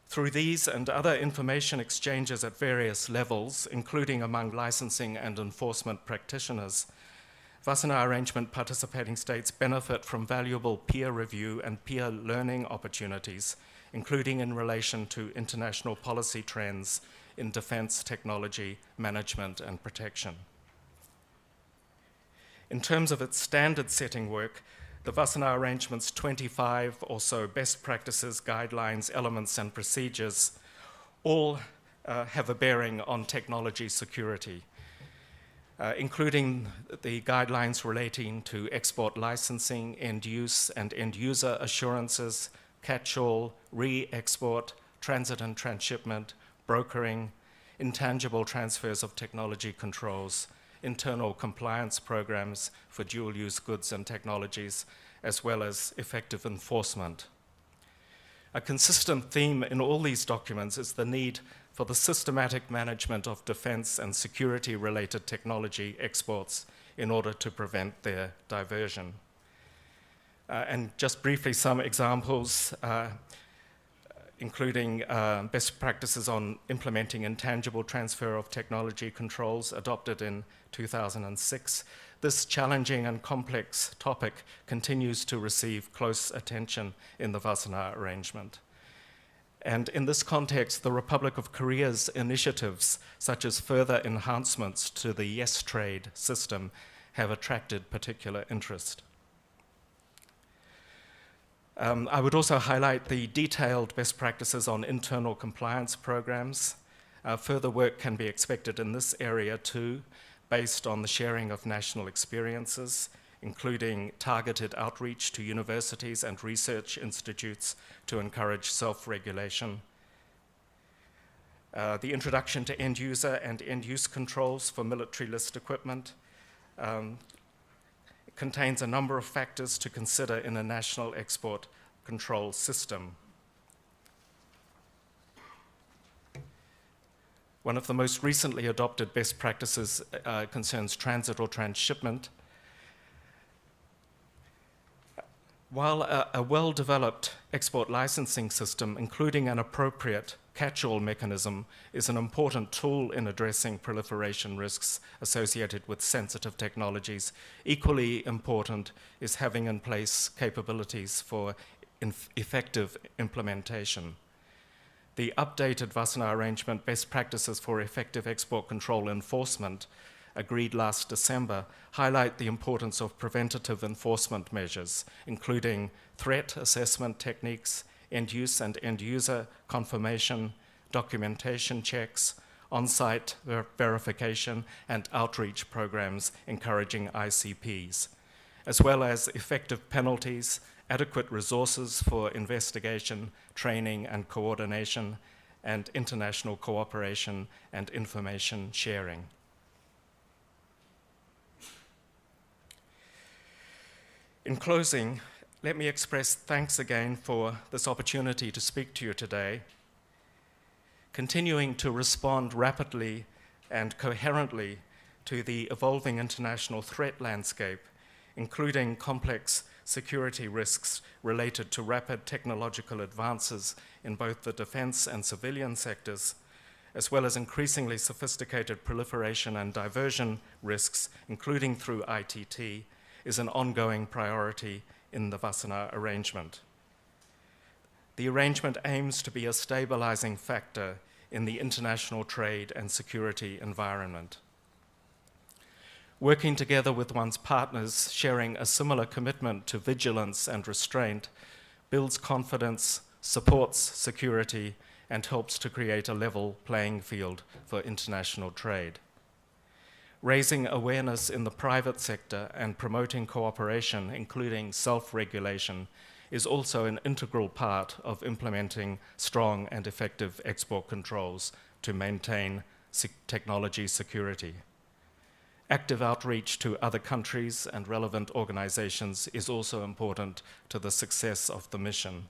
S7: Through these and other information exchanges at various levels, including among licensing and enforcement practitioners, Wassenaar arrangement participating states benefit from valuable peer review and peer learning opportunities, including in relation to international policy trends in defense technology, management, and protection. In terms of its standard-setting work, the Wassenaar arrangement's 25 or so best practices, guidelines, elements, and procedures all have a bearing on technology security, including the guidelines relating to export licensing, end-use and end-user assurances, catch-all, re-export, transit and transshipment, brokering, intangible transfers of technology controls, internal compliance programs for dual-use goods and technologies, as well as effective enforcement. A consistent theme in all these documents is the need for the systematic management of defense and security-related technology exports in order to prevent their diversion. And just briefly, some examples, including best practices on implementing intangible transfer of technology controls adopted in 2006. This challenging and complex topic continues to receive close attention in the Wassenaar arrangement. And in this context, the Republic of Korea's initiatives, such as further enhancements to the Yes Trade system, have attracted particular interest. I would also highlight the detailed best practices on internal compliance programs. Further work can be expected in this area too, based on the sharing of national experiences, including targeted outreach to universities and research institutes to encourage self-regulation. The introduction to end-user and end-use controls for military list equipment contains a number of factors to consider in a national export control system. One of the most recently adopted best practices concerns transit or transshipment. While a well-developed export licensing system, including an appropriate catch-all mechanism, is an important tool in addressing proliferation risks associated with sensitive technologies, equally important is having in place capabilities for effective implementation. The updated Wassenaar Arrangement Best Practices for Effective Export Control Enforcement, agreed last December, highlight the importance of preventative enforcement measures, including threat assessment techniques, end-use and end-user confirmation, documentation checks, on-site verification, and outreach programs encouraging ICPs, as well as effective penalties, adequate resources for investigation, training, and coordination, and international cooperation and information sharing. In closing, let me express thanks again for this opportunity to speak to you today. Continuing to respond rapidly and coherently to the evolving international threat landscape, including complex security risks related to rapid technological advances in both the defense and civilian sectors, as well as increasingly sophisticated proliferation and diversion risks, including through ITT, is an ongoing priority in the Wassenaar Arrangement. The arrangement aims to be a stabilizing factor in the international trade and security environment. Working together with one's partners, sharing a similar commitment to vigilance and restraint, builds confidence, supports security, and helps to create a level playing field for international trade. Raising awareness in the private sector and promoting cooperation, including self-regulation, is also an integral part of implementing strong and effective export controls to maintain technology security. Active outreach to other countries and relevant organizations is also important to the success of the mission.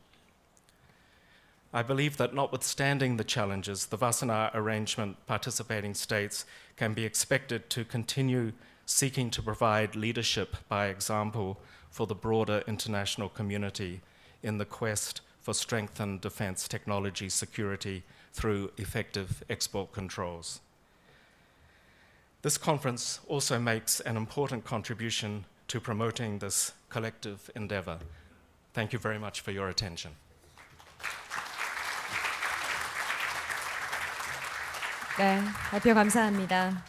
S7: I believe that notwithstanding the challenges, the Wassenaar Arrangement participating states can be expected to continue seeking to provide leadership by example for the broader international community in the quest for strengthened defense technology security through effective export controls. This conference also makes an important contribution to promoting this collective endeavor. Thank you very much for your attention.
S1: 네, 발표 감사합니다.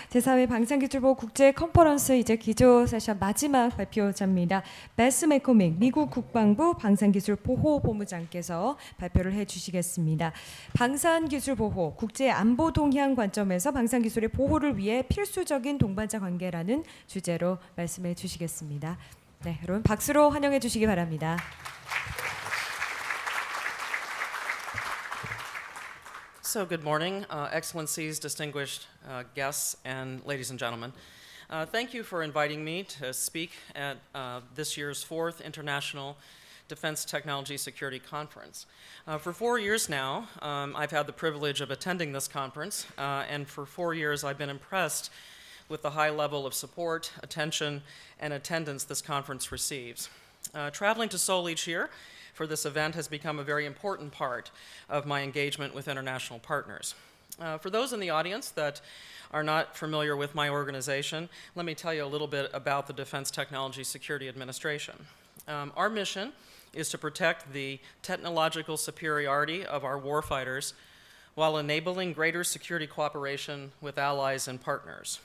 S1: 제4회 방산기술보호 국제 컨퍼런스 이제 기조 세션 마지막 발표자입니다. 베스 맥코믹 미국 국방부 방산기술보호본부장께서 발표를 해주시겠습니다. 방산기술보호 국제 안보 동향 관점에서 방산기술의 보호를 위해 필수적인 동반자 관계라는 주제로 말씀해 주시겠습니다. 네, 여러분 박수로 환영해 주시기 바랍니다.
S8: Also, good morning, Excellencies, distinguished guests, and ladies and gentlemen. Thank you for inviting me to speak at this year's 4th International Defense Technology Security Conference. For 4 years now, I've had the privilege of attending this conference, and for 4 years I've been impressed with the high level of support, attention, and attendance this conference receives. Traveling to Seoul each year for this event has become a very important part of my engagement with international partners. For those in the audience that are not familiar with my organization, let me tell you a little bit about the Defense Technology Security Administration. Our mission is to protect the technological superiority of our warfighters while enabling greater security cooperation with allies and partners.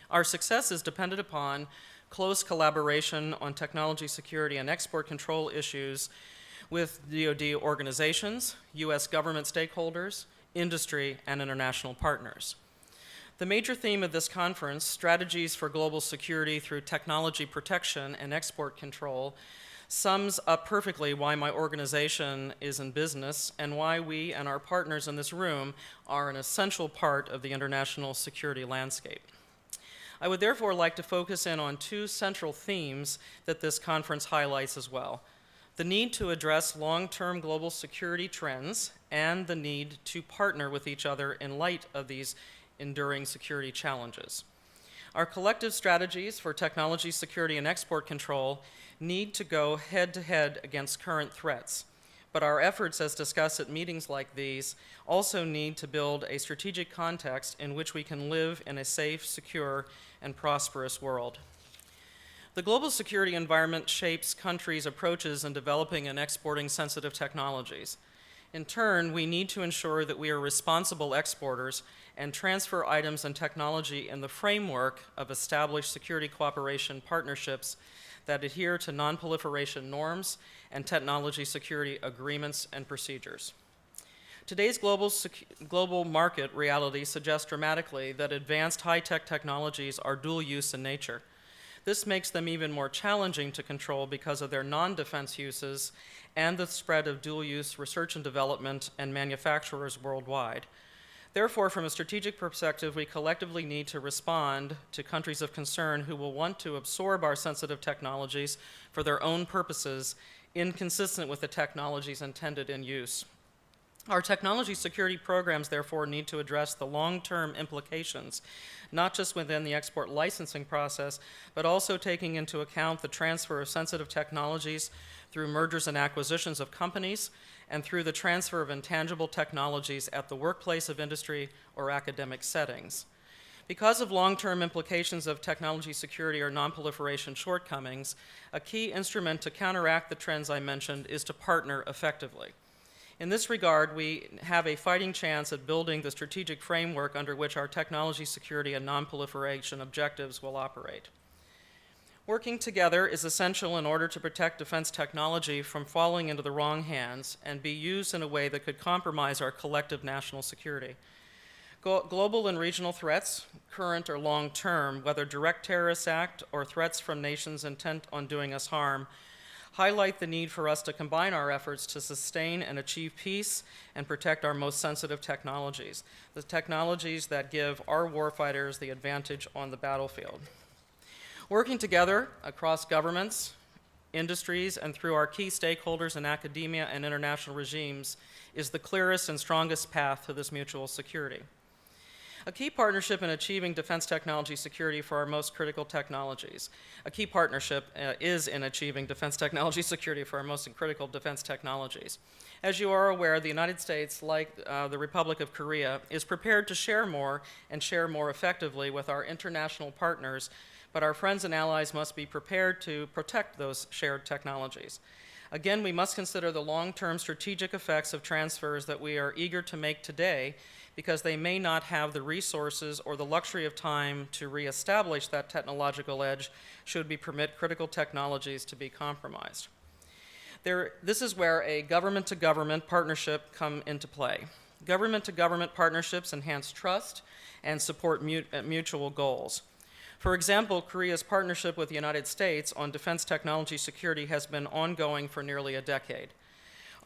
S8: Our success is dependent upon close collaboration on technology security and export control issues with DoD organizations, U.S. government stakeholders, industry, and international partners. The major theme of this conference, Strategies for Global Security Through Technology Protection and Export Control, sums up perfectly why my organization is in business and why we and our partners in this room are an essential part of the international security landscape. I would therefore like to focus in on 2 central themes that this conference highlights as well: the need to address long-term global security trends and the need to partner with each other in light of these enduring security challenges. Our collective strategies for technology security and export control need to go head-to-head against current threats, but our efforts, as discussed at meetings like these, also need to build a strategic context in which we can live in a safe, secure, and prosperous world. The global security environment shapes countries' approaches in developing and exporting sensitive technologies. In turn, we need to ensure that we are responsible exporters and transfer items and technology in the framework of established security cooperation partnerships that adhere to non-proliferation norms and technology security agreements and procedures. Today's global market reality suggests dramatically that advanced high-tech technologies are dual-use in nature. This makes them even more challenging to control because of their non-defense uses and the spread of dual-use research and development and manufacturers worldwide. Therefore, from a strategic perspective, we collectively need to respond to countries of concern who will want to absorb our sensitive technologies for their own purposes, inconsistent with the technologies intended in use. Our technology security programs, therefore, need to address the long-term implications, not just within the export licensing process, but also taking into account the transfer of sensitive technologies through mergers and acquisitions of companies and through the transfer of intangible technologies at the workplace of industry or academic settings. Because of long-term implications of technology security or non-proliferation shortcomings, a key instrument to counteract the trends I mentioned is to partner effectively. In this regard, we have a fighting chance at building the strategic framework under which our technology security and non-proliferation objectives will operate. Working together is essential in order to protect defense technology from falling into the wrong hands and be used in a way that could compromise our collective national security. Global and regional threats, current or long-term, whether direct terrorist act or threats from nations intent on doing us harm, highlight the need for us to combine our efforts to sustain and achieve peace and protect our most sensitive technologies, the technologies that give our warfighters the advantage on the battlefield. Working together across governments, industries, and through our key stakeholders in academia and international regimes is the clearest and strongest path to this mutual security. A key partnership in achieving defense technology security for our most critical technologies. A key partnership is in achieving defense technology security for our most critical defense technologies. As you are aware, the United States, like the Republic of Korea, is prepared to share more and share more effectively with our international partners, but our friends and allies must be prepared to protect those shared technologies. Again, we must consider the long-term strategic effects of transfers that we are eager to make today, because they may not have the resources or the luxury of time to reestablish that technological edge should we permit critical technologies to be compromised. This is where a government-to-government partnership come into play. Government-to-government partnerships enhance trust and support mutual goals. For example, Korea's partnership with the United States on defense technology security has been ongoing for nearly a decade.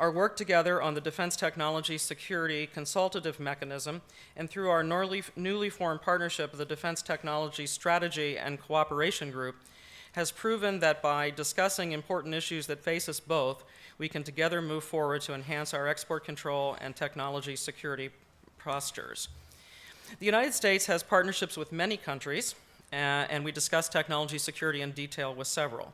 S8: Our work together on the Defense Technology Security Consultative Mechanism and through our newly formed partnership of the Defense Technology Strategy and Cooperation Group has proven that by discussing important issues that face us both, we can together move forward to enhance our export control and technology security postures. The United States has partnerships with many countries, and we discuss technology security in detail with several.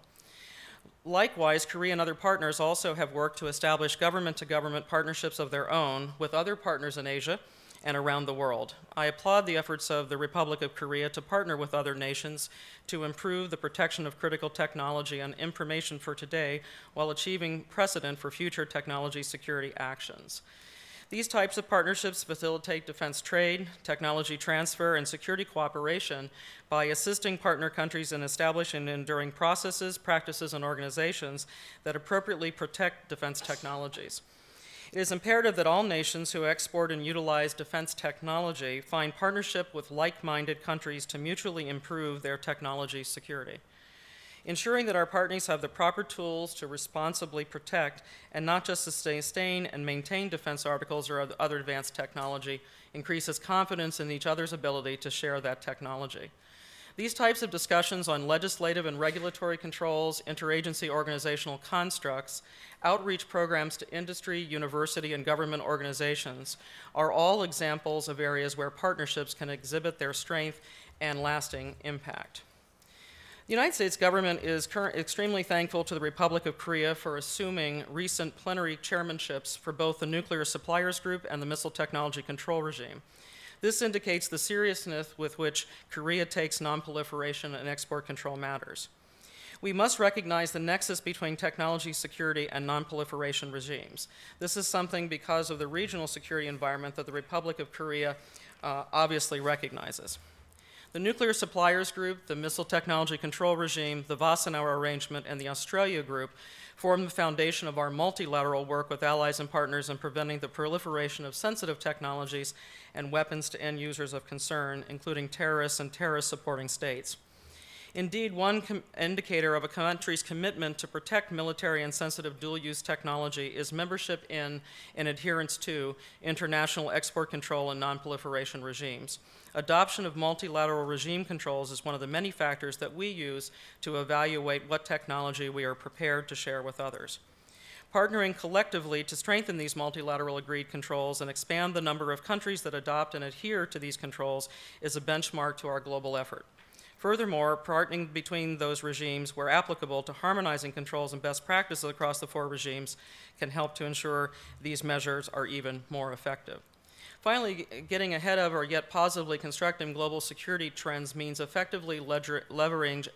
S8: Likewise, Korea and other partners also have worked to establish government-to-government partnerships of their own with other partners in Asia and around the world. I applaud the efforts of the Republic of Korea to partner with other nations to improve the protection of critical technology and information for today while achieving precedent for future technology security actions. These types of partnerships facilitate defense trade, technology transfer, and security cooperation by assisting partner countries in establishing and enduring processes, practices, and organizations that appropriately protect defense technologies. It is imperative that all nations who export and utilize defense technology find partnership with like-minded countries to mutually improve their technology security. Ensuring that our partners have the proper tools to responsibly protect and not just sustain and maintain defense articles or other advanced technology increases confidence in each other's ability to share that technology. These types of discussions on legislative and regulatory controls, interagency organizational constructs, outreach programs to industry, university, and government organizations are all examples of areas where partnerships can exhibit their strength and lasting impact. The United States government is extremely thankful to the Republic of Korea for assuming recent plenary chairmanships for both the Nuclear Suppliers Group and the Missile Technology Control Regime. This indicates the seriousness with which Korea takes nonproliferation and export control matters. We must recognize the nexus between technology security and nonproliferation regimes. This is something because of the regional security environment that the Republic of Korea obviously recognizes. The Nuclear Suppliers Group, the Missile Technology Control Regime, the Wassenaar Arrangement, and the Australia Group form the foundation of our multilateral work with allies and partners in preventing the proliferation of sensitive technologies and weapons to end users of concern, including terrorists and terrorist-supporting states. Indeed, one indicator of a country's commitment to protect military and sensitive dual-use technology is membership in and adherence to international export control and nonproliferation regimes. Adoption of multilateral regime controls is one of the many factors that we use to evaluate what technology we are prepared to share with others. Partnering collectively to strengthen these multilateral agreed controls and expand the number of countries that adopt and adhere to these controls is a benchmark to our global effort. Furthermore, partnering between those regimes where applicable to harmonizing controls and best practices across the four regimes can help to ensure these measures are even more effective. Finally, getting ahead of or yet positively constructing global security trends means effectively leveraging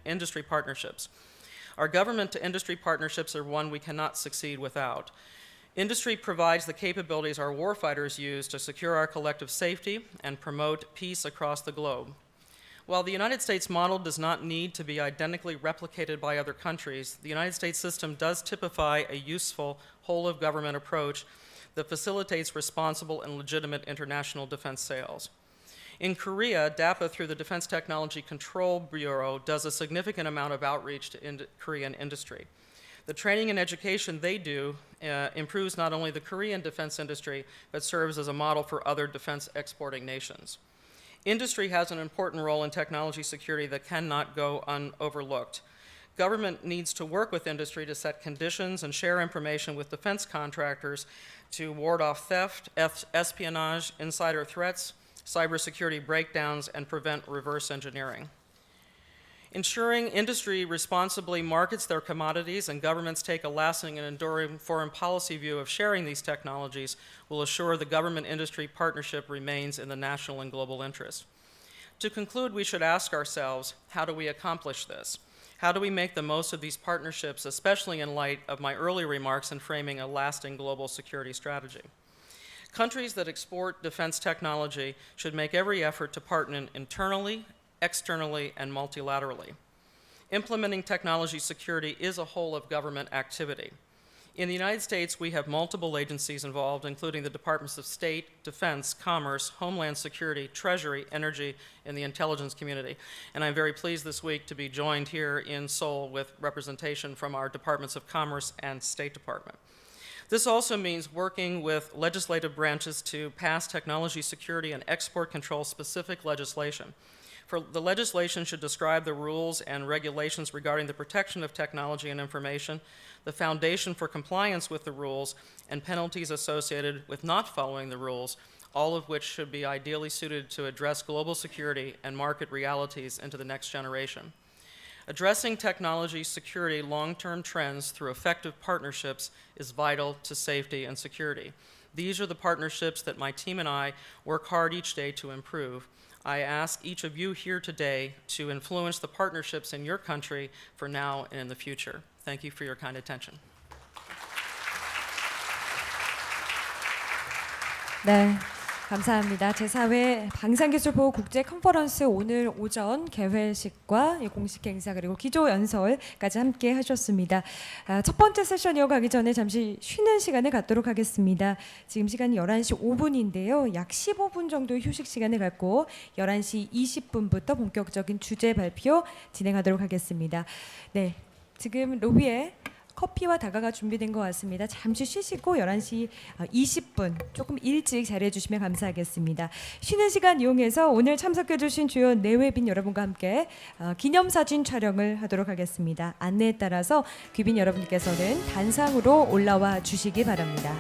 S8: industry partnerships. Our government-to-industry partnerships are one we cannot succeed without. Industry provides the capabilities our warfighters use to secure our collective safety and promote peace across the globe. While the United States model does not need to be identically replicated by other countries, the United States system does typify a useful whole-of-government approach that facilitates responsible and legitimate international defense sales. In Korea, DAPA, through the Defense Technology Control Bureau, does a significant amount of outreach to Korean industry. The training and education they do improves not only the Korean defense industry, but serves as a model for other defense exporting nations. Industry has an important role in technology security that cannot go unoverlooked. Government needs to work with industry to set conditions and share information with defense contractors to ward off theft, espionage, insider threats, cybersecurity breakdowns, and prevent reverse engineering. Ensuring industry responsibly markets their commodities and governments take a lasting and enduring foreign policy view of sharing these technologies will assure the government-industry partnership remains in the national and global interest. To conclude, we should ask ourselves, how do we accomplish this? How do we make the most of these partnerships, especially in light of my earlier remarks in framing a lasting global security strategy? Countries that export defense technology should make every effort to partner internally, externally, and multilaterally. Implementing technology security is a whole of government activity. In the United States, we have multiple agencies involved, including the Departments of State, Defense, Commerce, Homeland Security, Treasury, Energy, and the intelligence community. And I'm very pleased this week to be joined here in Seoul with representation from our Departments of Commerce and State Department. This also means working with legislative branches to pass technology security and export control specific legislation. For the legislation should describe the rules and regulations regarding the protection of technology and information, the foundation for compliance with the rules, and penalties associated with not following the rules, all of which should be ideally suited to address global security and market realities into the next generation. Addressing technology security long-term trends through effective partnerships is vital to safety and security. These are the partnerships that my team and I work hard each day to improve. I ask each of you here today to influence the partnerships in your country for now and in the future. Thank you for your kind attention.
S1: 네, 감사합니다. 제4회 방산기술보호 국제 컨퍼런스 오늘 오전 개회식과 공식 행사 그리고 기조 연설까지 함께 하셨습니다. 첫 번째 세션 이어가기 전에 잠시 쉬는 시간을 갖도록 하겠습니다. 지금 시간이 11시 5분인데요. 약 15분 정도 휴식 시간을 갖고 11시 20분부터 본격적인 주제 발표 진행하도록 하겠습니다. 네, 지금 로비에 커피와 다가가 준비된 것 같습니다. 잠시 쉬시고 11시 20분 조금 일찍 자리해 주시면 감사하겠습니다. 쉬는 시간 이용해서 오늘 참석해 주신 주요 내외빈 여러분과 함께 기념사진 촬영을 하도록 하겠습니다. 안내에 따라서 귀빈 여러분께서는 단상으로 올라와 주시기 바랍니다.